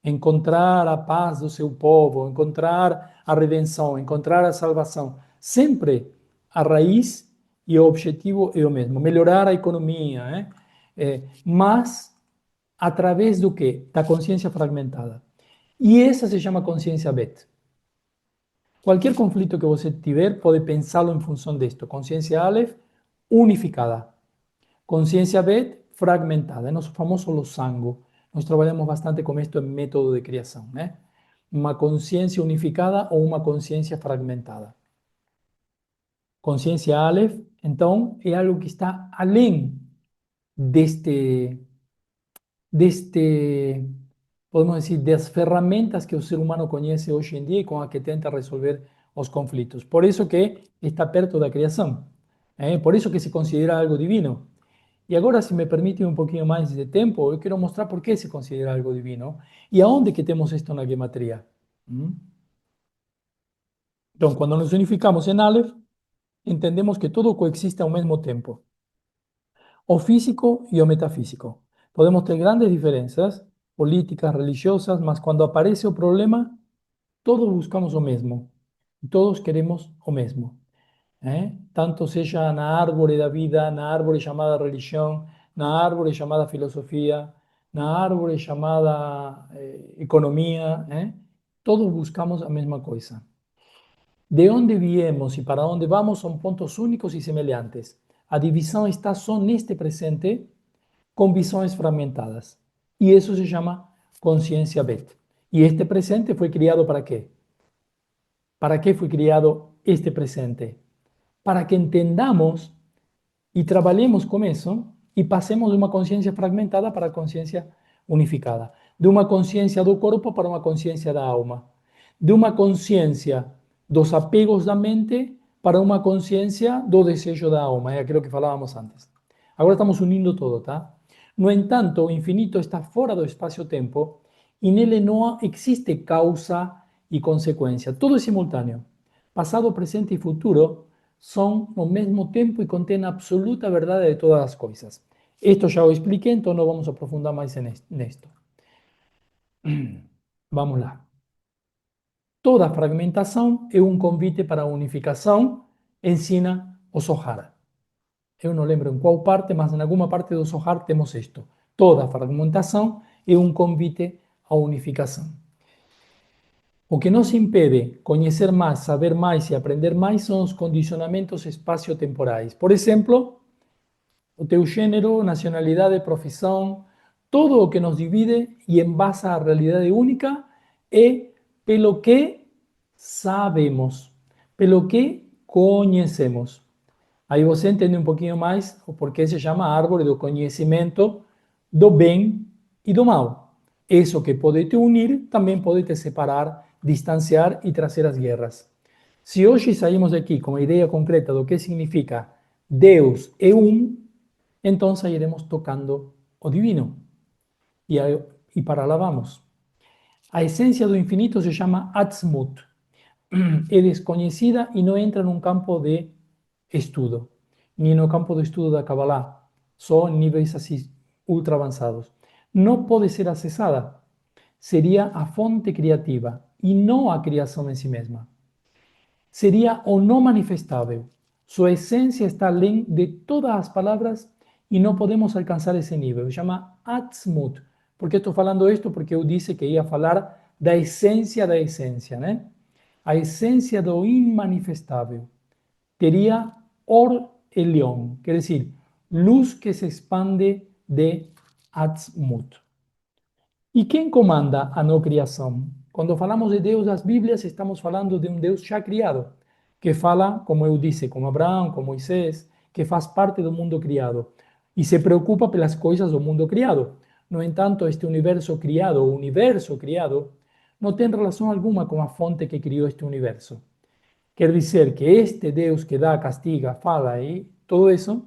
Speaker 1: Encontrar a paz do seu povo, encontrar a redenção, encontrar a salvação. Sempre a raiz e o objetivo é o mesmo. Melhorar a economia, mas através do quê? Da consciência fragmentada. E essa se chama consciência BET. Qualquer conflito que você tiver, pode pensá-lo em função disto. Consciência Aleph, unificada. Consciência Bet, fragmentada. É nosso famoso losango. Nós trabalhamos bastante com isto em método de criação, né? Uma consciência unificada ou uma consciência fragmentada. Consciência Aleph, então, é algo que está além deste, podemos dizer, das ferramentas que o ser humano conhece hoje em dia e com a que tenta resolver os conflitos. Por isso que está perto da criação. Por isso que se considera algo divino. E agora, se me permite um pouquinho mais de tempo, eu quero mostrar por que se considera algo divino e aonde que temos isto na gematria. Então, quando nos unificamos em Aleph, entendemos que tudo coexiste ao mesmo tempo. O físico e o metafísico. Podemos ter grandes diferenças políticas, religiosas, mas quando aparece o problema, todos buscamos o mesmo. Todos queremos o mesmo. Tanto seja na árvore da vida, na árvore chamada religião, na árvore chamada filosofía, na árvore chamada economía, todos buscamos a mesma coisa. De onde viemos e para onde vamos são pontos únicos e semelhantes. A divisão está só neste presente com visões fragmentadas. E isso se chama consciência Bet. E este presente foi criado para quê? Para que foi criado este presente? Para que entendamos e trabalhemos com isso e passemos de uma consciência fragmentada para a consciência unificada. De uma consciência do corpo para uma consciência da alma. De uma consciência dos apegos da mente para uma consciência do desejo da alma. É aquilo que falávamos antes. Agora estamos unindo todo, tá? No entanto, o infinito está fora do espaço-tempo e nele não existe causa e consequência. Tudo é simultâneo. Passado, presente e futuro são ao mesmo tempo e contêm a absoluta verdade de todas as coisas. Isto já o expliquei, então não vamos aprofundar mais nisto. Vamos lá. Toda fragmentação é um convite para a unificação, ensina o Zohar. Eu não lembro em qual parte, mas em alguma parte do Zohar temos isto. Toda fragmentação é um convite à unificação. O que nos impede conhecer mais, saber mais e aprender mais são os condicionamentos espaciotemporais. Por exemplo, o teu gênero, nacionalidade, profissão, tudo o que nos divide e embasa a realidade única é pelo que sabemos, pelo que conhecemos. Aí você entende um pouquinho mais o porquê se chama árvore do conhecimento do bem e do mal. Isso que pode te unir também pode te separar, distanciar e trazer as guerras. Se hoje saímos daqui com a ideia concreta do que significa Deus é um, então sairemos tocando o divino. E para lá vamos. A essência do infinito se chama Atzmut. É desconhecida e não entra num campo de estudo, nem no campo de estudo da Kabbalah, só em níveis assim ultra avançados. Não pode ser acessada. Seria a fonte criativa e não a criação em si mesma. Seria o não manifestável. Sua essência está além de todas as palavras e não podemos alcançar esse nível. Chama Atzmut. Por que estou falando isto? Porque eu disse que ia falar da essência, né? A essência do imanifestável. Teria Or Elion, quer dizer, luz que se expande de Atzmut. E quem comanda a não criação? Quando falamos de Deus das Bíblias, estamos falando de um Deus já criado, que fala, como eu disse, com Abraão, com Moisés, que faz parte do mundo criado e se preocupa pelas coisas do mundo criado. No entanto, este universo criado, o universo criado, não tem relação alguma com a fonte que criou este universo. Quer dizer que este Deus que dá, castiga, fala e tudo isso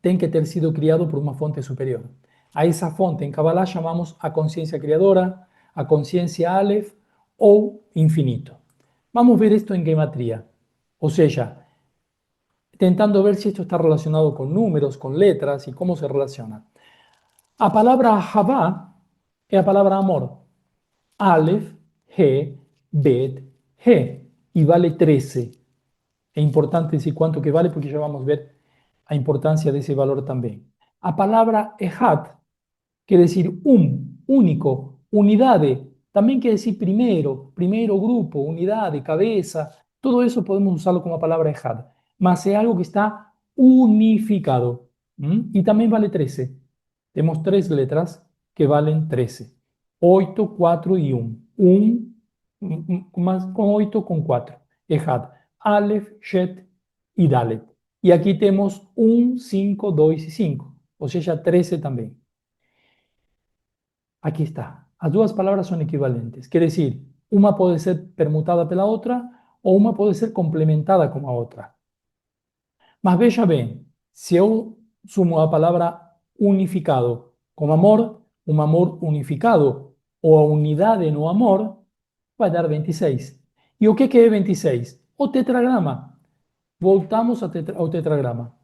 Speaker 1: tem que ter sido criado por uma fonte superior. A essa fonte em Kabbalah chamamos a consciência criadora, a consciência Aleph ou infinito. Vamos ver isto em gematria, ou seja, tentando ver se isto está relacionado com números, com letras e como se relaciona. A palavra Havá é a palavra amor. Aleph, He, Bet, He, e vale 13. É importante dizer quanto que vale, porque já vamos ver a importância desse valor também. A palavra Ehad quer dizer único, unidade. Também quer dizer primeiro grupo, unidade, cabeça. Tudo isso podemos usá-lo como a palavra Ehad. Mas é algo que está unificado. E também vale 13. Temos 3 letras que valem 13. 8, 4 e 1. 1 com 8 com 4. Ehad. Aleph, Shet e Dalet. E aqui temos 1, 5, 2 e 5. Ou seja, 13 também. Aqui está. As duas palavras são equivalentes. Quer dizer, uma pode ser permutada pela outra ou uma pode ser complementada com a outra. Mas veja bem, se eu sumo a palavra unificado com amor, um amor unificado ou a unidade no amor, vai dar 26. E o que é 26? O tetragrama. Voltamos ao tetragrama.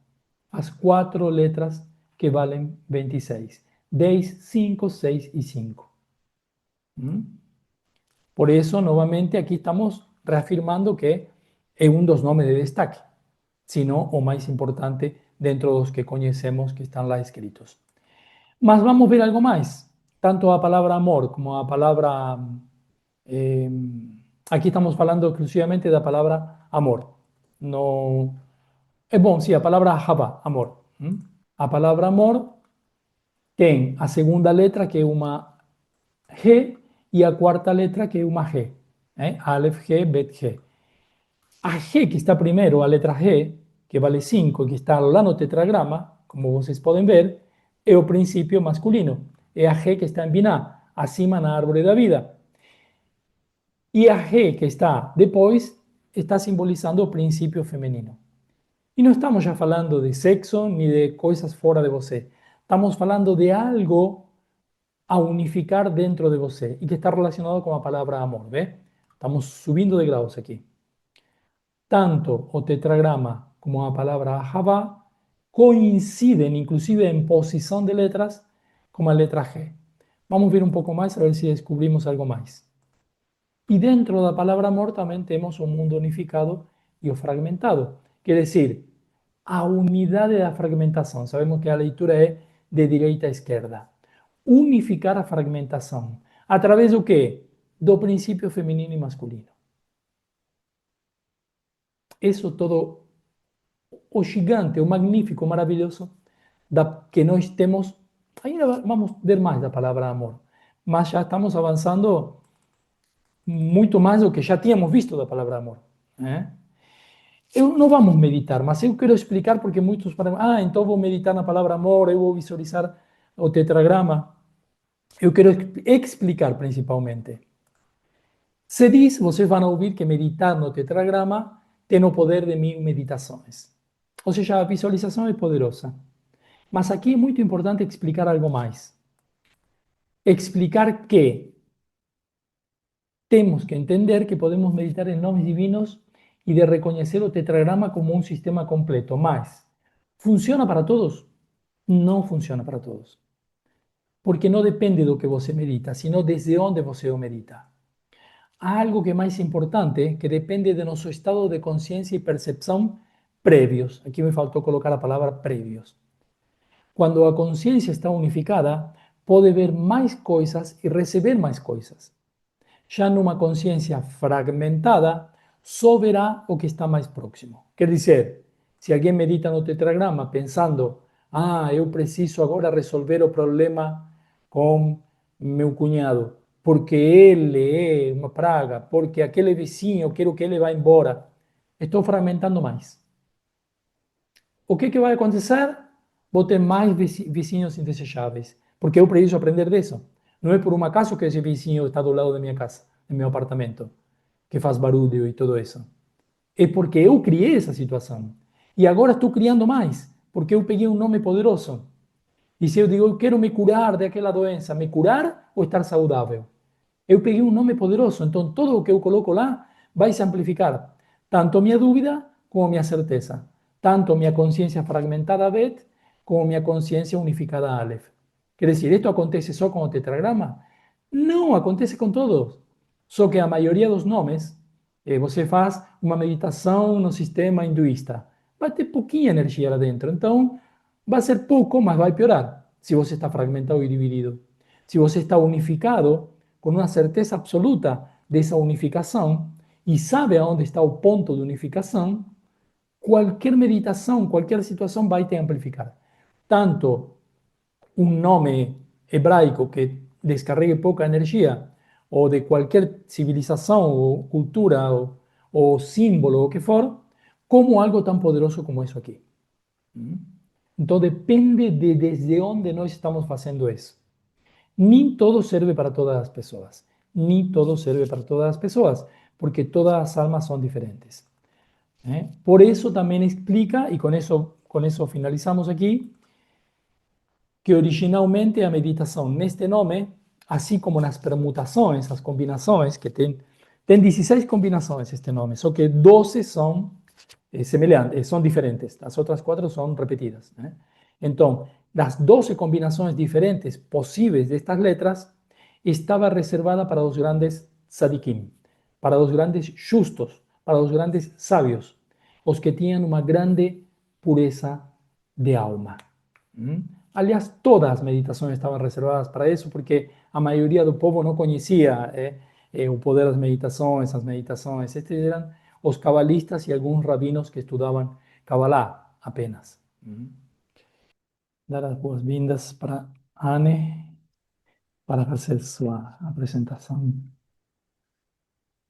Speaker 1: As 4 letras que valem 26. 10, 5, 6 e 5. Por isso, novamente, aqui estamos reafirmando que é um dos nomes de destaque, se não o mais importante dentro de los que conocemos que están lá escritos. Mas vamos a ver algo más, tanto a palabra amor como a palabra, eh, aquí estamos hablando exclusivamente de la palabra amor. No, es bueno, sí, a palabra Java, amor. A palabra amor tem a segunda letra que é uma G y a cuarta letra que es una G. Aleph G, Bet G. A G que está primero, a letra G, que vale 5 y que está lá no tetragrama, como vocês pueden ver, es el principio masculino. Es a G que está en Biná, acima na árvore da vida. Y a G que está después está simbolizando el principio femenino. Y no estamos ya hablando de sexo ni de cosas fuera de você. Estamos hablando de algo a unificar dentro de você y que está relacionado con la palabra amor, ¿ve? Estamos subiendo de grados aquí. Tanto o tetragrama como la palabra Java coinciden inclusive en posición de letras como la letra G. Vamos a ver un poco más a ver si descubrimos algo más. Y dentro de la palabra amor también tenemos un mundo unificado y o fragmentado. Quiere decir, a unidad de la fragmentación. Sabemos que la lectura es de derecha a izquierda. Unificar a fragmentación. ¿A través de qué? Do principio femenino y masculino. Eso todo, o gigante, o magnífico, o maravilloso, que nós temos. Ainda vamos ver mais da palavra amor, mas já estamos avançando muito mais do que já tínhamos visto da palavra amor. Eu não vamos meditar, mas eu quero explicar porque muitos falam, então vou meditar na palavra amor, eu vou visualizar o tetragrama. Eu quero explicar principalmente. Se diz, vocês vão ouvir que meditar no tetragrama tem o poder de 1000 meditações. Ou seja, a visualização é poderosa. Mas aqui é muito importante explicar algo mais. Explicar que temos que entender que podemos meditar em nomes divinos e de reconhecer o tetragrama como um sistema completo. Mas, ¿funciona para todos? Não funciona para todos. Porque não depende do que você medita, sino desde onde você o medita. Há algo que é mais importante, que depende de nosso estado de consciência e percepção prévios. Aqui me faltou colocar a palavra prévios. Quando a consciência está unificada, pode ver mais coisas e receber mais coisas. Já numa consciência fragmentada, só verá o que está mais próximo. Quer dizer, se alguém medita no tetragrama pensando, eu preciso agora resolver o problema com meu cunhado, porque ele é uma praga, porque aquele vizinho, eu quero que ele vá embora. Estou fragmentando mais. O que vai acontecer? Vou ter mais vizinhos indesejáveis, porque eu preciso aprender disso. Não é por um acaso que esse vizinho está do lado da minha casa, do meu apartamento, que faz barulho e tudo isso. É porque eu criei essa situação. E agora estou criando mais, porque eu peguei um nome poderoso. E se eu digo, eu quero me curar daquela doença, me curar ou estar saudável? Eu peguei um nome poderoso, então tudo o que eu coloco lá vai se amplificar. Tanto minha dúvida como minha certeza. Tanto minha consciência fragmentada Bet, como minha consciência unificada Aleph. Quer dizer, ¿esto acontece só com o tetragrama? Não, acontece com todos. Só que a maioria dos nomes, você faz uma meditação no sistema hinduísta. Vai ter pouquinha energia lá dentro. Então, vai ser pouco, mas vai piorar. Se você está fragmentado e dividido. Se você está unificado, com uma certeza absoluta dessa unificação, e sabe aonde está o ponto de unificação, qualquer meditação, qualquer situação vai te amplificar. Tanto um nome hebraico que descarregue pouca energia, ou de qualquer civilização, ou cultura, ou símbolo, o que for, como algo tão poderoso como isso aqui. Então depende de desde onde nós estamos fazendo isso. Nem todo serve para todas as pessoas. Nem todo serve para todas as pessoas, porque todas as almas são diferentes. Por isso também explica, e com isso finalizamos aqui, que originalmente a meditação neste nome, assim como nas permutações, as combinações, que tem 16 combinações este nome, só que 12 são semelhantes, são diferentes, as outras 4 são repetidas. Então, das 12 combinações diferentes possíveis destas letras, estava reservada para os grandes tzadikim, para os grandes justos, para os grandes sábios, os que tinham uma grande pureza de alma. Aliás, todas as meditações estavam reservadas para isso, porque a maioria do povo não conhecia o poder das meditações, as meditações. Estes eram os cabalistas e alguns rabinos que estudavam Kabbalah apenas. Dar as boas-vindas para Anne para fazer sua apresentação.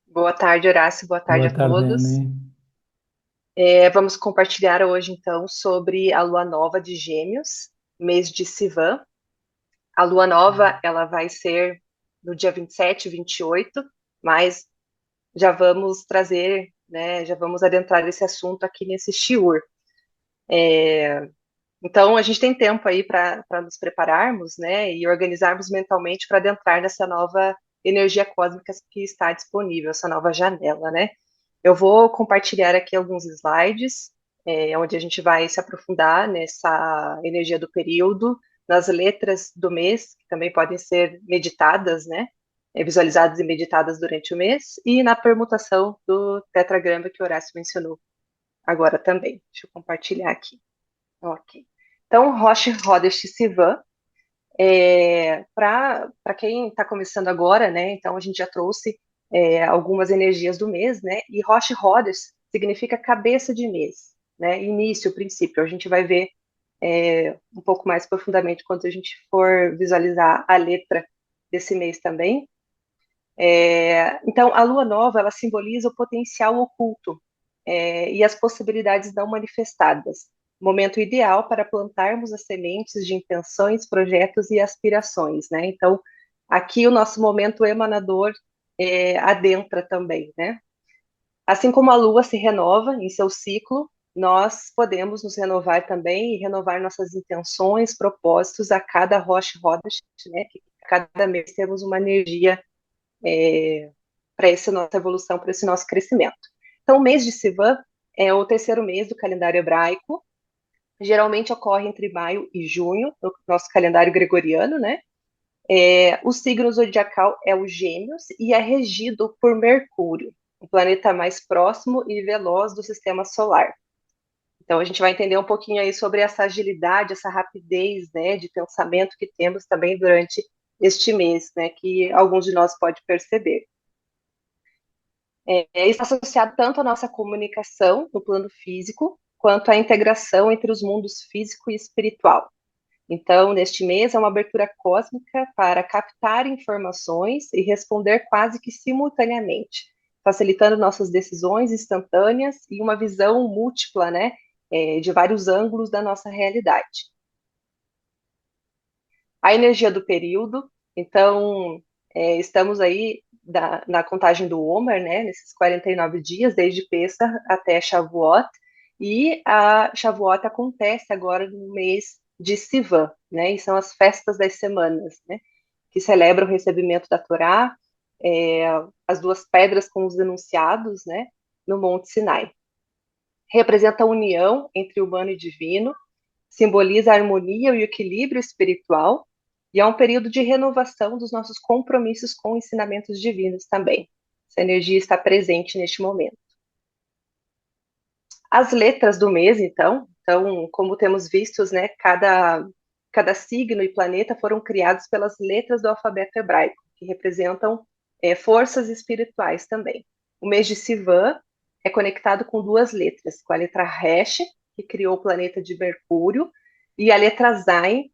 Speaker 2: Boa tarde, Horácio. Boa tarde
Speaker 1: Boa
Speaker 2: a
Speaker 1: tarde,
Speaker 2: todos.
Speaker 1: Anne.
Speaker 2: Vamos compartilhar hoje, então, sobre a lua nova de Gêmeos, mês de Sivan. A lua nova, ela vai ser no dia 27 e 28, mas já vamos trazer, né, já vamos adentrar esse assunto aqui nesse shiur. Então, a gente tem tempo aí para nos prepararmos, né, e organizarmos mentalmente para adentrar nessa nova energia cósmica que está disponível, essa nova janela, né? Eu vou compartilhar aqui alguns slides, onde a gente vai se aprofundar nessa energia do período, nas letras do mês, que também podem ser meditadas, né? Visualizadas e meditadas durante o mês, e na permutação do tetragrama que o Horácio mencionou agora também. Deixa eu compartilhar aqui. Ok. Então, Rosh Hodesh Sivan, para quem está começando agora, né? Então a gente já trouxe algumas energias do mês, né? E Rosh Hodesh significa cabeça de mês, né? Início, princípio. A gente vai ver um pouco mais profundamente quando a gente for visualizar a letra desse mês também. Então, a lua nova, ela simboliza o potencial oculto e as possibilidades não manifestadas. Momento ideal para plantarmos as sementes de intenções, projetos e aspirações, né? Então, aqui o nosso momento emanador adentra também, né? Assim como a lua se renova em seu ciclo, nós podemos nos renovar também e renovar nossas intenções, propósitos a cada Rosh Hodesh, né? Que cada mês temos uma energia para essa nossa evolução, para esse nosso crescimento. Então, o mês de Sivan é o terceiro mês do calendário hebraico, geralmente ocorre entre maio e junho, no nosso calendário gregoriano, né? O signo zodiacal é o Gêmeos e é regido por Mercúrio, o planeta mais próximo e veloz do sistema solar. Então, a gente vai entender um pouquinho aí sobre essa agilidade, essa rapidez, né, de pensamento que temos também durante este mês, né, que alguns de nós pode perceber. Está associado tanto à nossa comunicação no plano físico, quanto à integração entre os mundos físico e espiritual. Então, neste mês, é uma abertura cósmica para captar informações e responder quase que simultaneamente, facilitando nossas decisões instantâneas e uma visão múltipla, né, de vários ângulos da nossa realidade. A energia do período, então, estamos aí na contagem do Homer, né, nesses 49 dias, desde Pessah até Shavuot, e a Shavuot acontece agora no mês de Sivan, né, e são as festas das semanas, né, que celebram o recebimento da Torá, as duas pedras com os enunciados, né, no Monte Sinai. Representa a união entre humano e divino, simboliza a harmonia e o equilíbrio espiritual, e é um período de renovação dos nossos compromissos com ensinamentos divinos também. Essa energia está presente neste momento. As letras do mês, então como temos vistos, né, cada signo e planeta foram criados pelas letras do alfabeto hebraico, que representam forças espirituais também. O mês de Sivan é conectado com duas letras, com a letra Resh, que criou o planeta de Mercúrio, e a letra Zain,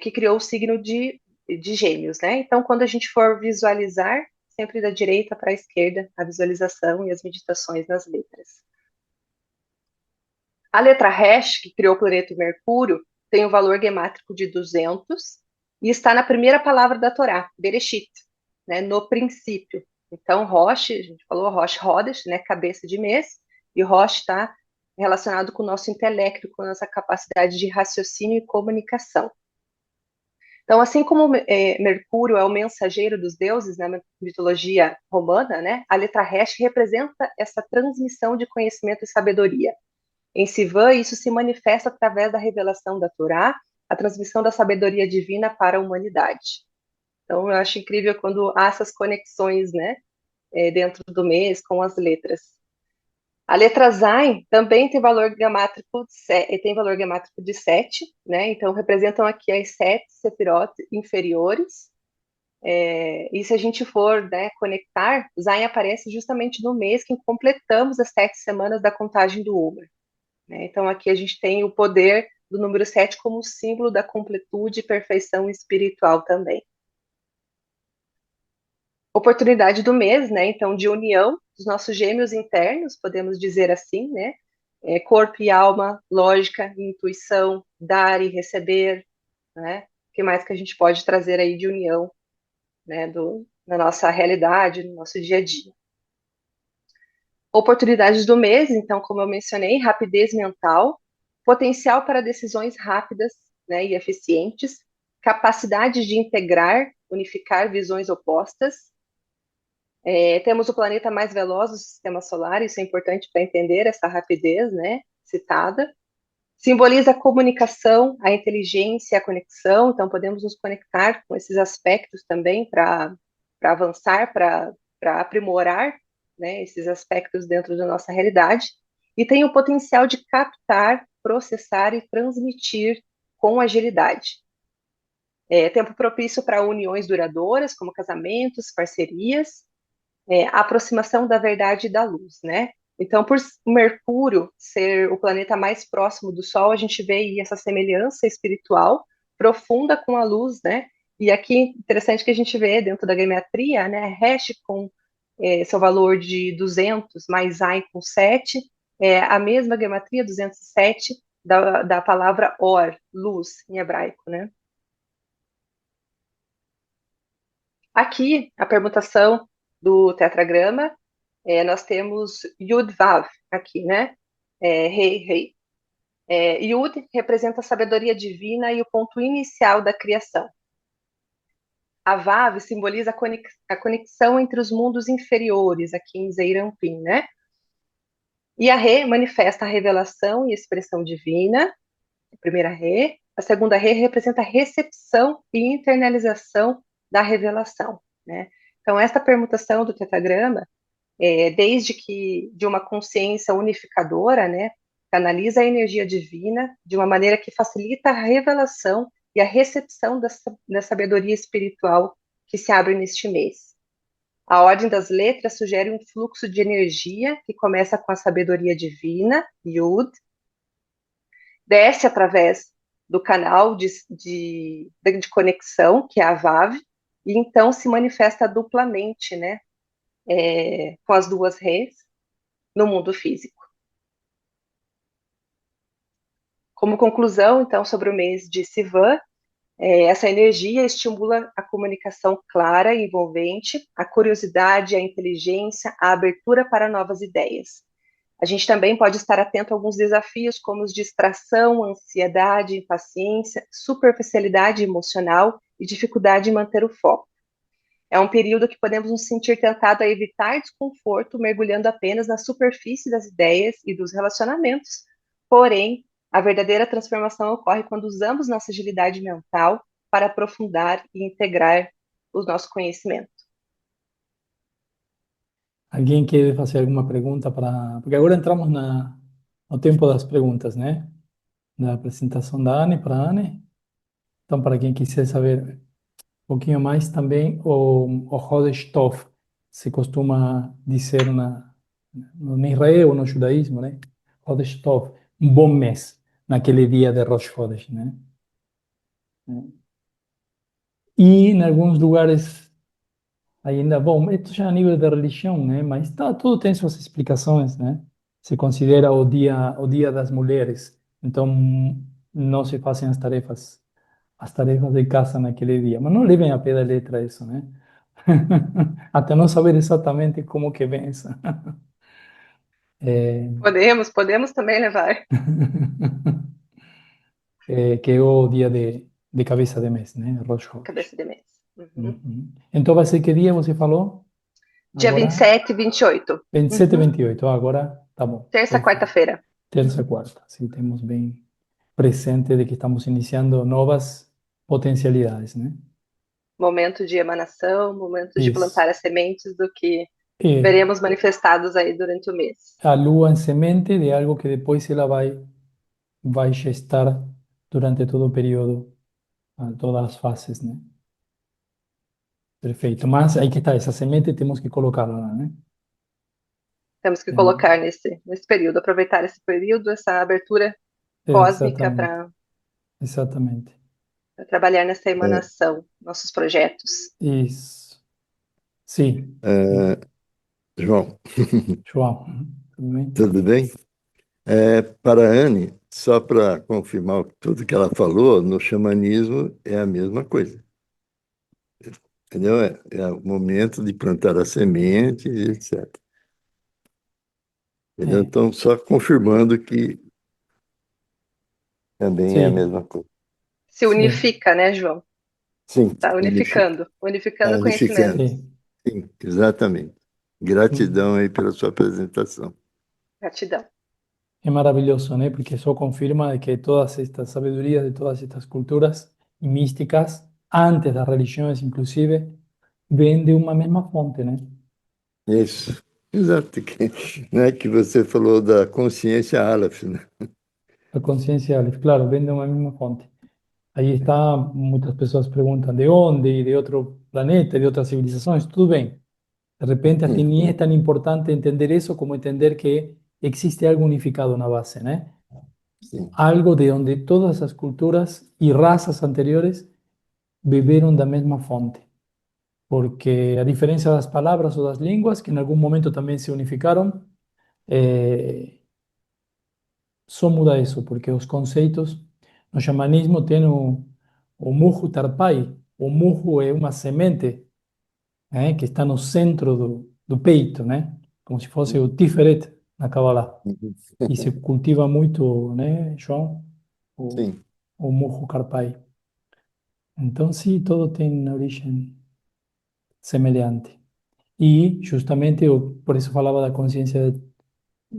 Speaker 2: que criou o signo de Gêmeos, né? Então, quando a gente for visualizar, sempre da direita para a esquerda, a visualização e as meditações nas letras. A letra Resh, que criou o planeta Mercúrio, tem um valor gemátrico de 200 e está na primeira palavra da Torá, Bereshit, né, no princípio. Então, Rosh, a gente falou Rosh Hodesh, né, cabeça de mês, e Rosh está relacionado com o nosso intelecto, com a nossa capacidade de raciocínio e comunicação. Então, assim como Mercúrio é o mensageiro dos deuses na mitologia romana, né, a letra Resh representa essa transmissão de conhecimento e sabedoria. Em Sivan, isso se manifesta através da revelação da Torá, a transmissão da sabedoria divina para a humanidade. Então, eu acho incrível quando há essas conexões, né, dentro do mês com as letras. A letra Zayn também tem valor gamátrico, tem valor gamátrico de 7, né? Então representam aqui as 7 sefirot inferiores. E se a gente for, né, conectar, Zayn aparece justamente no mês que completamos as 7 semanas da contagem do Omer, né? Então aqui a gente tem o poder do número 7 como símbolo da completude e perfeição espiritual também. Oportunidade do mês, né? Então, de união dos nossos gêmeos internos, podemos dizer assim, né? Corpo e alma, lógica e intuição, dar e receber, né? O que mais que a gente pode trazer aí de união, né? Na nossa realidade, no nosso dia a dia. Oportunidades do mês, então, como eu mencionei, rapidez mental, potencial para decisões rápidas, né, e eficientes, capacidade de integrar, unificar visões opostas. Temos o planeta mais veloz do sistema solar, isso é importante para entender essa rapidez, né, citada. Simboliza a comunicação, a inteligência, a conexão, então podemos nos conectar com esses aspectos também para avançar, para aprimorar, né, esses aspectos dentro da nossa realidade. E tem o potencial de captar, processar e transmitir com agilidade. Tempo propício para uniões duradouras, como casamentos, parcerias, a aproximação da verdade e da luz, né? Então, por Mercúrio ser o planeta mais próximo do Sol, a gente vê aí essa semelhança espiritual profunda com a luz, né? E aqui, interessante que a gente vê dentro da gematria, né? Hash com seu valor de 200, mais Ai com 7, a mesma gematria, 207, da palavra Or, luz, em hebraico, né? Aqui, a permutação do tetragrama, nós temos Yud Vav aqui, né? Rei, rei. Yud representa a sabedoria divina e o ponto inicial da criação. A Vav simboliza a conexão entre os mundos inferiores, aqui em Zeirampim, né? E a Re manifesta a revelação e expressão divina, a primeira Re. A segunda Re representa a recepção e internalização da revelação, né? Então, essa permutação do tetragrama desde que de uma consciência unificadora, né, canaliza a energia divina de uma maneira que facilita a revelação e a recepção da sabedoria espiritual que se abre neste mês. A ordem das letras sugere um fluxo de energia que começa com a sabedoria divina, Yud, desce através do canal de conexão, que é a Vav, e então se manifesta duplamente, né, com as duas reis, no mundo físico. Como conclusão, então, sobre o mês de Sivan, essa energia estimula a comunicação clara e envolvente, a curiosidade, a inteligência, a abertura para novas ideias. A gente também pode estar atento a alguns desafios, como os de distração, ansiedade, impaciência, superficialidade emocional e dificuldade em manter o foco. É um período que podemos nos sentir tentados a evitar desconforto, mergulhando apenas na superfície das ideias e dos relacionamentos. Porém, a verdadeira transformação ocorre quando usamos nossa agilidade mental para aprofundar e integrar o nosso conhecimento.
Speaker 1: Alguém quer fazer alguma pergunta para... Porque agora entramos no tempo das perguntas, né? Da apresentação da Anne para a Anne. Então, para quem quiser saber um pouquinho mais também, o Chodesh Tov se costuma dizer no Israel ou no judaísmo, né? Chodesh Tov, um bom mês, naquele dia de Rosh Chodesh, né? E em alguns lugares ainda, bom, isso já é a nível da religião, né? Mas tá, tudo tem suas explicações, né? Se considera o dia das mulheres, então não se fazem as tarefas de casa naquele dia. Mas não levem a pé da letra isso, né? Até não saber exatamente como que vem isso. É,
Speaker 2: Podemos também levar.
Speaker 1: que é o dia de cabeça de mês, né? Rosh Chodesh.
Speaker 2: Cabeça de mês. Uhum.
Speaker 1: Uhum. Então vai ser que dia você falou?
Speaker 2: Dia
Speaker 1: Agora?
Speaker 2: 27 e 28.
Speaker 1: 27 e
Speaker 2: Uhum.
Speaker 1: 28. Ah, agora tá bom.
Speaker 2: Terça,
Speaker 1: Perfeito.
Speaker 2: quarta-feira.
Speaker 1: Terça e quarta. Sim, temos bem presente de que estamos iniciando novas potencialidades, né?
Speaker 2: Momento de emanação, momento de
Speaker 1: Isso.
Speaker 2: plantar as sementes do que
Speaker 1: É
Speaker 2: veremos manifestados aí durante o mês.
Speaker 1: a lua em semente de algo que depois ela vai gestar durante todo o período, todas as fases, né? Perfeito. Mas aí que está, essa semente temos que colocá-la lá, né?
Speaker 2: Temos que
Speaker 1: Tem-
Speaker 2: colocar nesse período, aproveitar esse período, essa abertura cósmica
Speaker 1: Exatamente,
Speaker 2: para
Speaker 1: exatamente.
Speaker 2: trabalhar nessa
Speaker 3: É,
Speaker 2: emanação, nossos projetos.
Speaker 1: Isso. Sim,
Speaker 3: é, João,
Speaker 1: João. Tudo bem?
Speaker 3: tudo bem? Para a Anne, só para confirmar tudo que ela falou, no xamanismo é a mesma coisa, entendeu? É o momento de plantar a semente, etc. Entendeu?
Speaker 1: É,
Speaker 3: Então, só confirmando que também é a
Speaker 1: sim,
Speaker 3: mesma coisa.
Speaker 2: Se
Speaker 1: sim,
Speaker 2: unifica, né, João?
Speaker 3: Sim,
Speaker 2: Tá
Speaker 3: unifica,
Speaker 2: unificando conhecimentos.
Speaker 3: unificando.
Speaker 1: sim.
Speaker 3: Sim, exatamente. Gratidão aí pela sua apresentação.
Speaker 2: Gratidão.
Speaker 1: É maravilhoso, né? Porque isso confirma de que todas estas sabedorias de todas estas culturas y místicas, antes das religiões inclusive, vêm de uma mesma fonte, né?
Speaker 3: Isso, exato. Né, que você falou da consciência Aleph, né?
Speaker 1: A consciência, claro, vem de uma mesma fonte. Aí está, muitas pessoas perguntam de onde, e de outro planeta, de outras civilizações, tudo bem. De repente, até nem é tão importante entender isso como entender que existe algo unificado na base, né?
Speaker 3: Sim,
Speaker 1: Algo de onde todas as culturas y razas anteriores beberam da mesma fonte. Porque a diferencia de las palabras o das línguas, que en algún momento también se unificaron, só muda isso, porque os conceitos no xamanismo tem o Muhu Tarpai. O Muhu é uma semente, né, que está no centro do peito, né? Como se fosse o Tiferet na Kabbalah. E se cultiva muito, né, João? O,
Speaker 3: sim,
Speaker 1: o Muhu Karpai. Então, sim, todo tem origem semelhante. E, justamente, eu, por isso falava da consciência,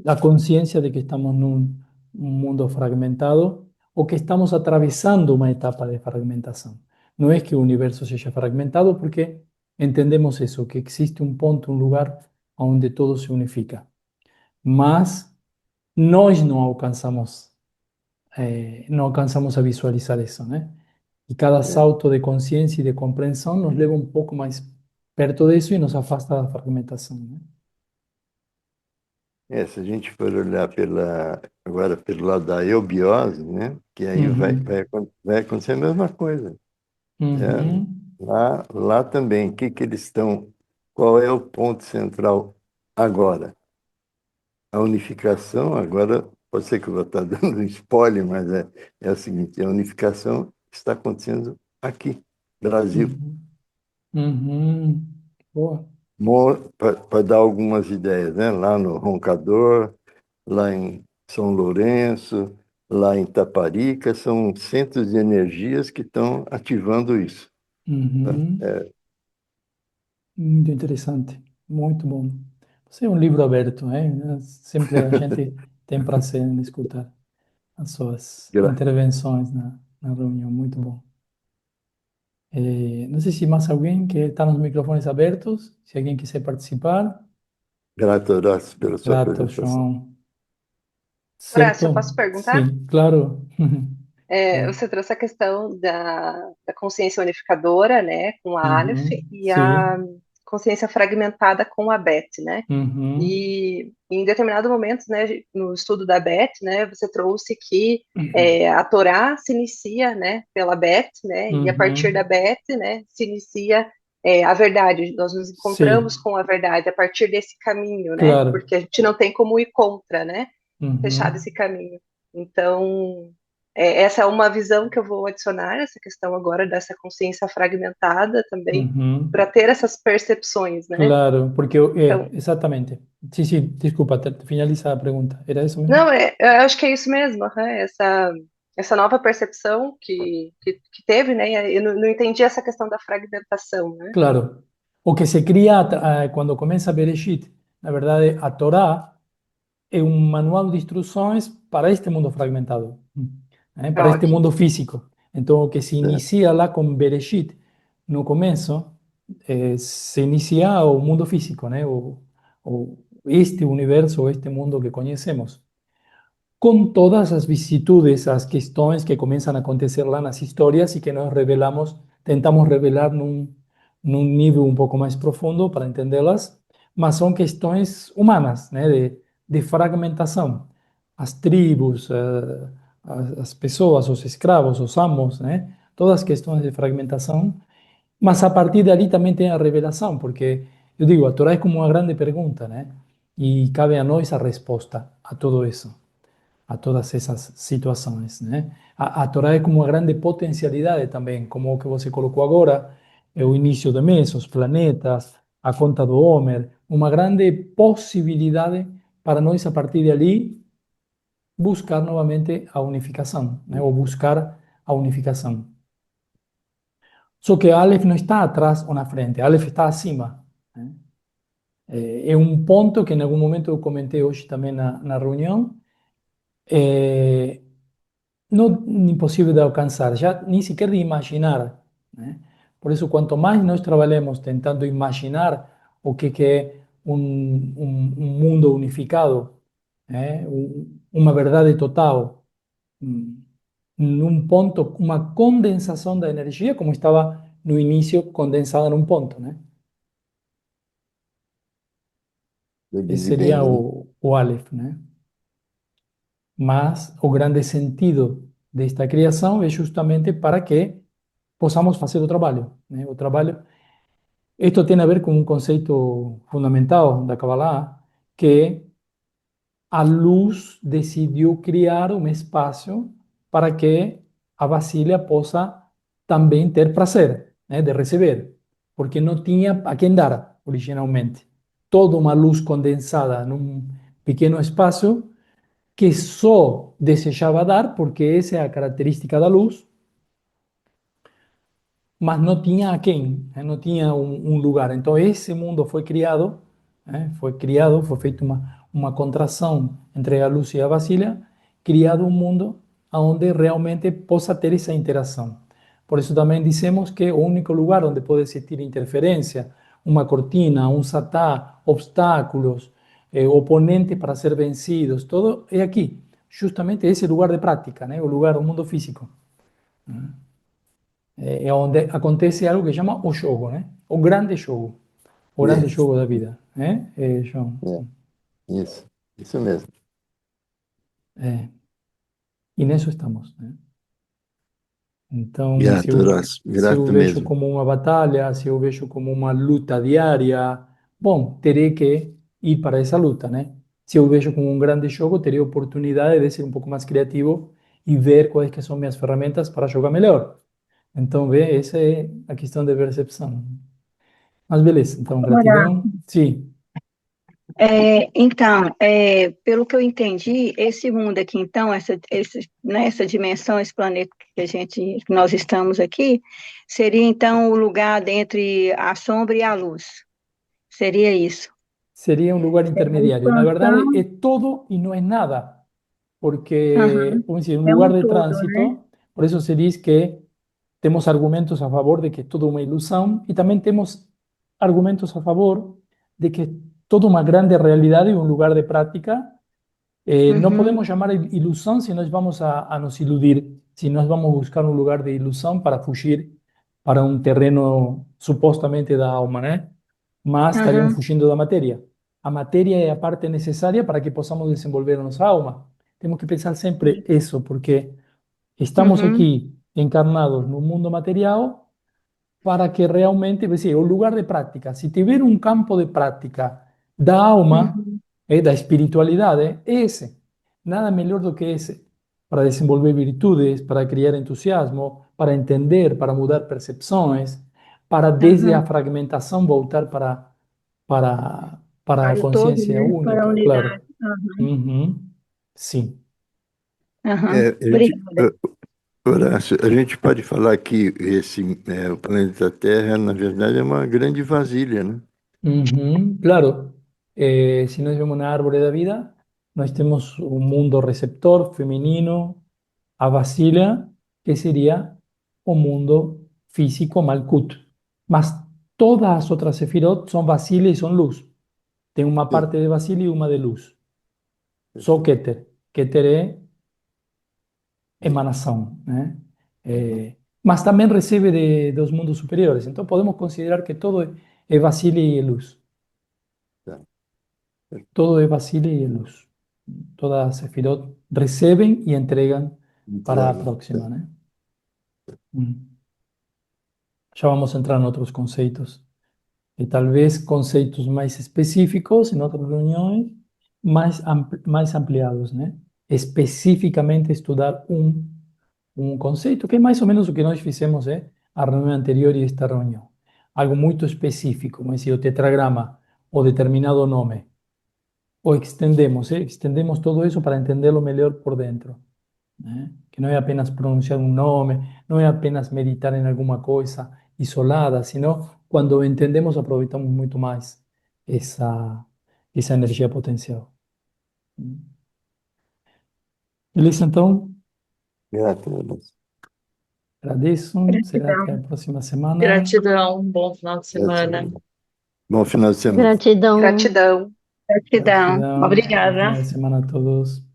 Speaker 1: la conciencia de que estamos en un mundo fragmentado o que estamos atravesando una etapa de fragmentación. No es que el universo sea fragmentado porque entendemos eso, que existe un punto, un lugar donde todo se unifica. Mas nós no alcanzamos a visualizar eso, ¿no? Y cada
Speaker 3: é.
Speaker 1: salto de conciencia y de comprensión nos lleva un poco más perto de eso y nos afasta de la fragmentación, ¿no?
Speaker 3: Se a gente for olhar agora pelo lado da eubiose, né? Que aí
Speaker 1: Ujú,
Speaker 3: vai acontecer a mesma coisa. É,
Speaker 1: ujú,
Speaker 3: lá também, que eles estão, qual é o ponto central agora? A unificação, agora, pode ser que eu vou estar dando um spoiler, mas é o seguinte, a unificação está acontecendo aqui, Brasil.
Speaker 1: ujú. Uhum. Boa.
Speaker 3: Para dar algumas ideias, né? Lá no Roncador, lá em São Lourenço, lá em Taparica, são centros de energias que estão ativando isso. Tá?
Speaker 1: Uhum. Muito interessante. Muito bom. Você é um livro aberto, né? Sempre a gente tem prazer em escutar as suas
Speaker 3: Gra-
Speaker 1: intervenções na reunião. Muito bom. Não sei se mais alguém que está nos microfones abertos, se alguém quiser participar.
Speaker 3: Grato, Horácio, pela sua
Speaker 1: Grato,
Speaker 3: apresentação.
Speaker 1: João.
Speaker 2: Horácio, eu
Speaker 1: Certo?
Speaker 2: posso perguntar?
Speaker 1: Sim, claro. Claro.
Speaker 2: Você trouxe a questão da consciência unificadora, né, com a Aleph,
Speaker 1: Uhum.
Speaker 2: e a
Speaker 1: Sim.
Speaker 2: consciência fragmentada com a Bet, né?
Speaker 1: Uhum.
Speaker 2: E em determinado momento, né, no estudo da Bet, né, você trouxe que
Speaker 1: Uhum.
Speaker 2: a Torá se inicia, né, pela Bet, né, e a partir da
Speaker 1: Uhum.
Speaker 2: Bet, né, se inicia a verdade. Nós nos encontramos
Speaker 1: Sim,
Speaker 2: com a verdade a partir desse caminho, né?
Speaker 1: claro.
Speaker 2: Porque a gente não tem como ir contra, né? Fechado esse
Speaker 1: Uhum.
Speaker 2: caminho. Então, essa é uma visão que eu vou adicionar, essa questão agora dessa consciência fragmentada também, para
Speaker 1: Uhum.
Speaker 2: ter essas percepções, né?
Speaker 1: Claro, porque
Speaker 2: Então,
Speaker 1: exatamente. Sí, sí, disculpa, finaliza la pregunta. ¿Era eso mismo?
Speaker 2: não, eu acho que é isso mesmo, né? Essa nova percepção que teve, né? Eu não entendi essa questão da fragmentação, né?
Speaker 1: Claro. O que se cría cuando comienza Bereshit. La verdad, a Torá es un manual de instrucciones para este mundo fragmentado, para este
Speaker 2: Ok.
Speaker 1: mundo físico. Entonces, o que se
Speaker 3: Né?
Speaker 1: inicia lá con Bereshit, no comienzo, se inicia o mundo físico, ¿no? o este universo, este mundo que conhecemos. Com todas as vicissitudes, as questões que começam a acontecer lá nas histórias e que nós revelamos, tentamos revelar num nível um pouco mais profundo para entendê-las, mas são questões humanas, né, de fragmentação. As tribos, as pessoas, os escravos, os amos, né, todas as questões de fragmentação, mas a partir dali também tem a revelação, porque eu digo, a Torá é como uma grande pergunta, né, e cabe a nós a resposta a tudo isso, a todas essas situações, né? A Torá é como uma grande potencialidade também, como o que você colocou agora, é o início do mês, os planetas, a conta do Homer, uma grande possibilidade para nós, a partir de ali, buscar novamente a unificação, né? Ou buscar a unificação. Só que Aleph não está atrás ou na frente, Aleph está acima, né? É um ponto que em algum momento eu comentei hoje também na reunião, é, não impossível de alcançar, já nem sequer de imaginar, né? Por isso, quanto mais nós trabalhemos tentando imaginar o que é um mundo unificado, né? Uma verdade total, num ponto, uma condensação da energia, como estava no início, condensada num ponto, né?
Speaker 3: Eu
Speaker 1: Esse
Speaker 3: disse bem,
Speaker 1: seria
Speaker 3: né?
Speaker 1: o Aleph, né? Mas o grande sentido desta criação é justamente para que possamos fazer o trabalho, né? O trabalho. Esto tem a ver com um conceito fundamental da Kabbalah, que a luz decidiu criar um espaço para que a vasilha possa também ter prazer, né, de receber, porque não tinha a quem dar originalmente. Toda uma luz condensada num pequeno espaço que só desejava dar, porque essa é a característica da luz, mas não tinha a quem, não tinha um lugar. Então esse mundo foi criado, foi feita uma contração entre a luz e a vasilha, criado um mundo onde realmente possa ter essa interação. Por isso também dizemos que o único lugar onde pode existir interferência, uma cortina, um satá, obstáculos, oponentes para ser vencidos, todo é aqui. Justamente esse lugar de prática, né? O lugar, o mundo físico. É onde acontece algo que chama o jogo, né? O grande
Speaker 3: É,
Speaker 1: jogo da vida, né, João?
Speaker 3: é, isso mesmo.
Speaker 1: É, e nisso estamos, né? Então,
Speaker 3: Grato, Horácio,
Speaker 1: se eu
Speaker 3: grato
Speaker 1: vejo
Speaker 3: mesmo.
Speaker 1: como uma batalha, se eu vejo como uma luta diária, bom, terei que ir para essa luta, né? Se eu vejo como um grande jogo, terei a oportunidade de ser um pouco mais criativo e ver quais que são minhas ferramentas para jogar melhor. Então, vê, essa é a questão de percepção. Mas beleza, então,
Speaker 4: Ora,
Speaker 1: gratidão. Sim.
Speaker 4: então, pelo que eu entendi, esse mundo aqui, então, essa dimensão, esse planeta que nós estamos aqui, seria então o lugar entre a sombra e a luz. Seria isso.
Speaker 1: Sería un lugar
Speaker 4: É a
Speaker 1: intermediario. Na verdade,
Speaker 4: expansão,
Speaker 1: é todo e não é nada, porque,
Speaker 4: aham,
Speaker 1: vamos dizer, um
Speaker 4: é
Speaker 1: lugar
Speaker 4: um
Speaker 1: de
Speaker 4: todo, né?
Speaker 1: trânsito, por isso se diz que temos argumentos a favor de que é tudo uma ilusão e também temos argumentos a favor de que é toda uma grande realidade e um lugar de prática. No
Speaker 4: Uhum,
Speaker 1: podemos llamar ilusión si nos vamos a nos iludir, si nos vamos a buscar un lugar de ilusión para fugir para un terreno supostamente da alma, né? Mas estaríamos
Speaker 4: aham,
Speaker 1: fugindo da matéria. A matéria é a parte necessária para que possamos desenvolver a nossa alma. Temos que pensar sempre isso, porque estamos
Speaker 4: uhum,
Speaker 1: aqui encarnados no mundo material para que realmente, pues, o lugar de prática, se tiver um campo de prática da alma,
Speaker 4: uhum,
Speaker 1: da espiritualidade, é esse. Nada melhor do que esse, para desenvolver virtudes, para criar entusiasmo, para entender, para mudar percepções, para desde a
Speaker 4: aham.
Speaker 1: fragmentação voltar para a
Speaker 4: Para o todo,
Speaker 1: consciência
Speaker 4: né? Para a
Speaker 1: única, claro.
Speaker 4: unidade. Aham,
Speaker 1: Uhum. Sim.
Speaker 4: aham.
Speaker 3: A gente,
Speaker 4: Obrigada.
Speaker 3: Horácio, a gente pode falar que o planeta Terra, na verdade, é uma grande vasilha, né?
Speaker 1: Uhum, claro. Si nós vemos na árvore da vida, nós temos um mundo receptor feminino, a vasilha, que seria o mundo físico Malkut. Mas todas as outras sefirot são vasilha e são luz. Tem uma parte de Basílio e uma de luz. Só o Keter. Keter é emanação, né? Mas também recebe dos mundos superiores. Então podemos considerar que todo é Basílio e luz.
Speaker 3: Tá.
Speaker 1: Todo é Basílio e luz. Todas as Sefirot recebem e entregam para a
Speaker 3: Entrega.
Speaker 1: próxima, né? Já vamos entrar em outros conceitos. E talvez conceitos mais específicos em outras reuniões, mais ampliados, né? Especificamente estudar um conceito que é mais ou menos o que nós fizemos, a reunião anterior e esta reunião. Algo muito específico, como decir, o tetragrama ou determinado nome. O extendemos todo isso para entendê-lo melhor por dentro, né? Que não é apenas pronunciar um nome, não é apenas meditar em alguma coisa isolada, senão quando entendemos aproveitamos muito mais essa energia potencial. Beleza, então,
Speaker 3: Graças.
Speaker 1: agradeço. Será
Speaker 4: Gratidão.
Speaker 1: até a próxima semana.
Speaker 5: Gratidão, bom final de semana.
Speaker 3: Bom final de semana.
Speaker 6: Gratidão.
Speaker 2: Gratidão.
Speaker 4: Gratidão.
Speaker 1: Gratidão. Bom
Speaker 4: Obrigada.
Speaker 1: final de semana a todos.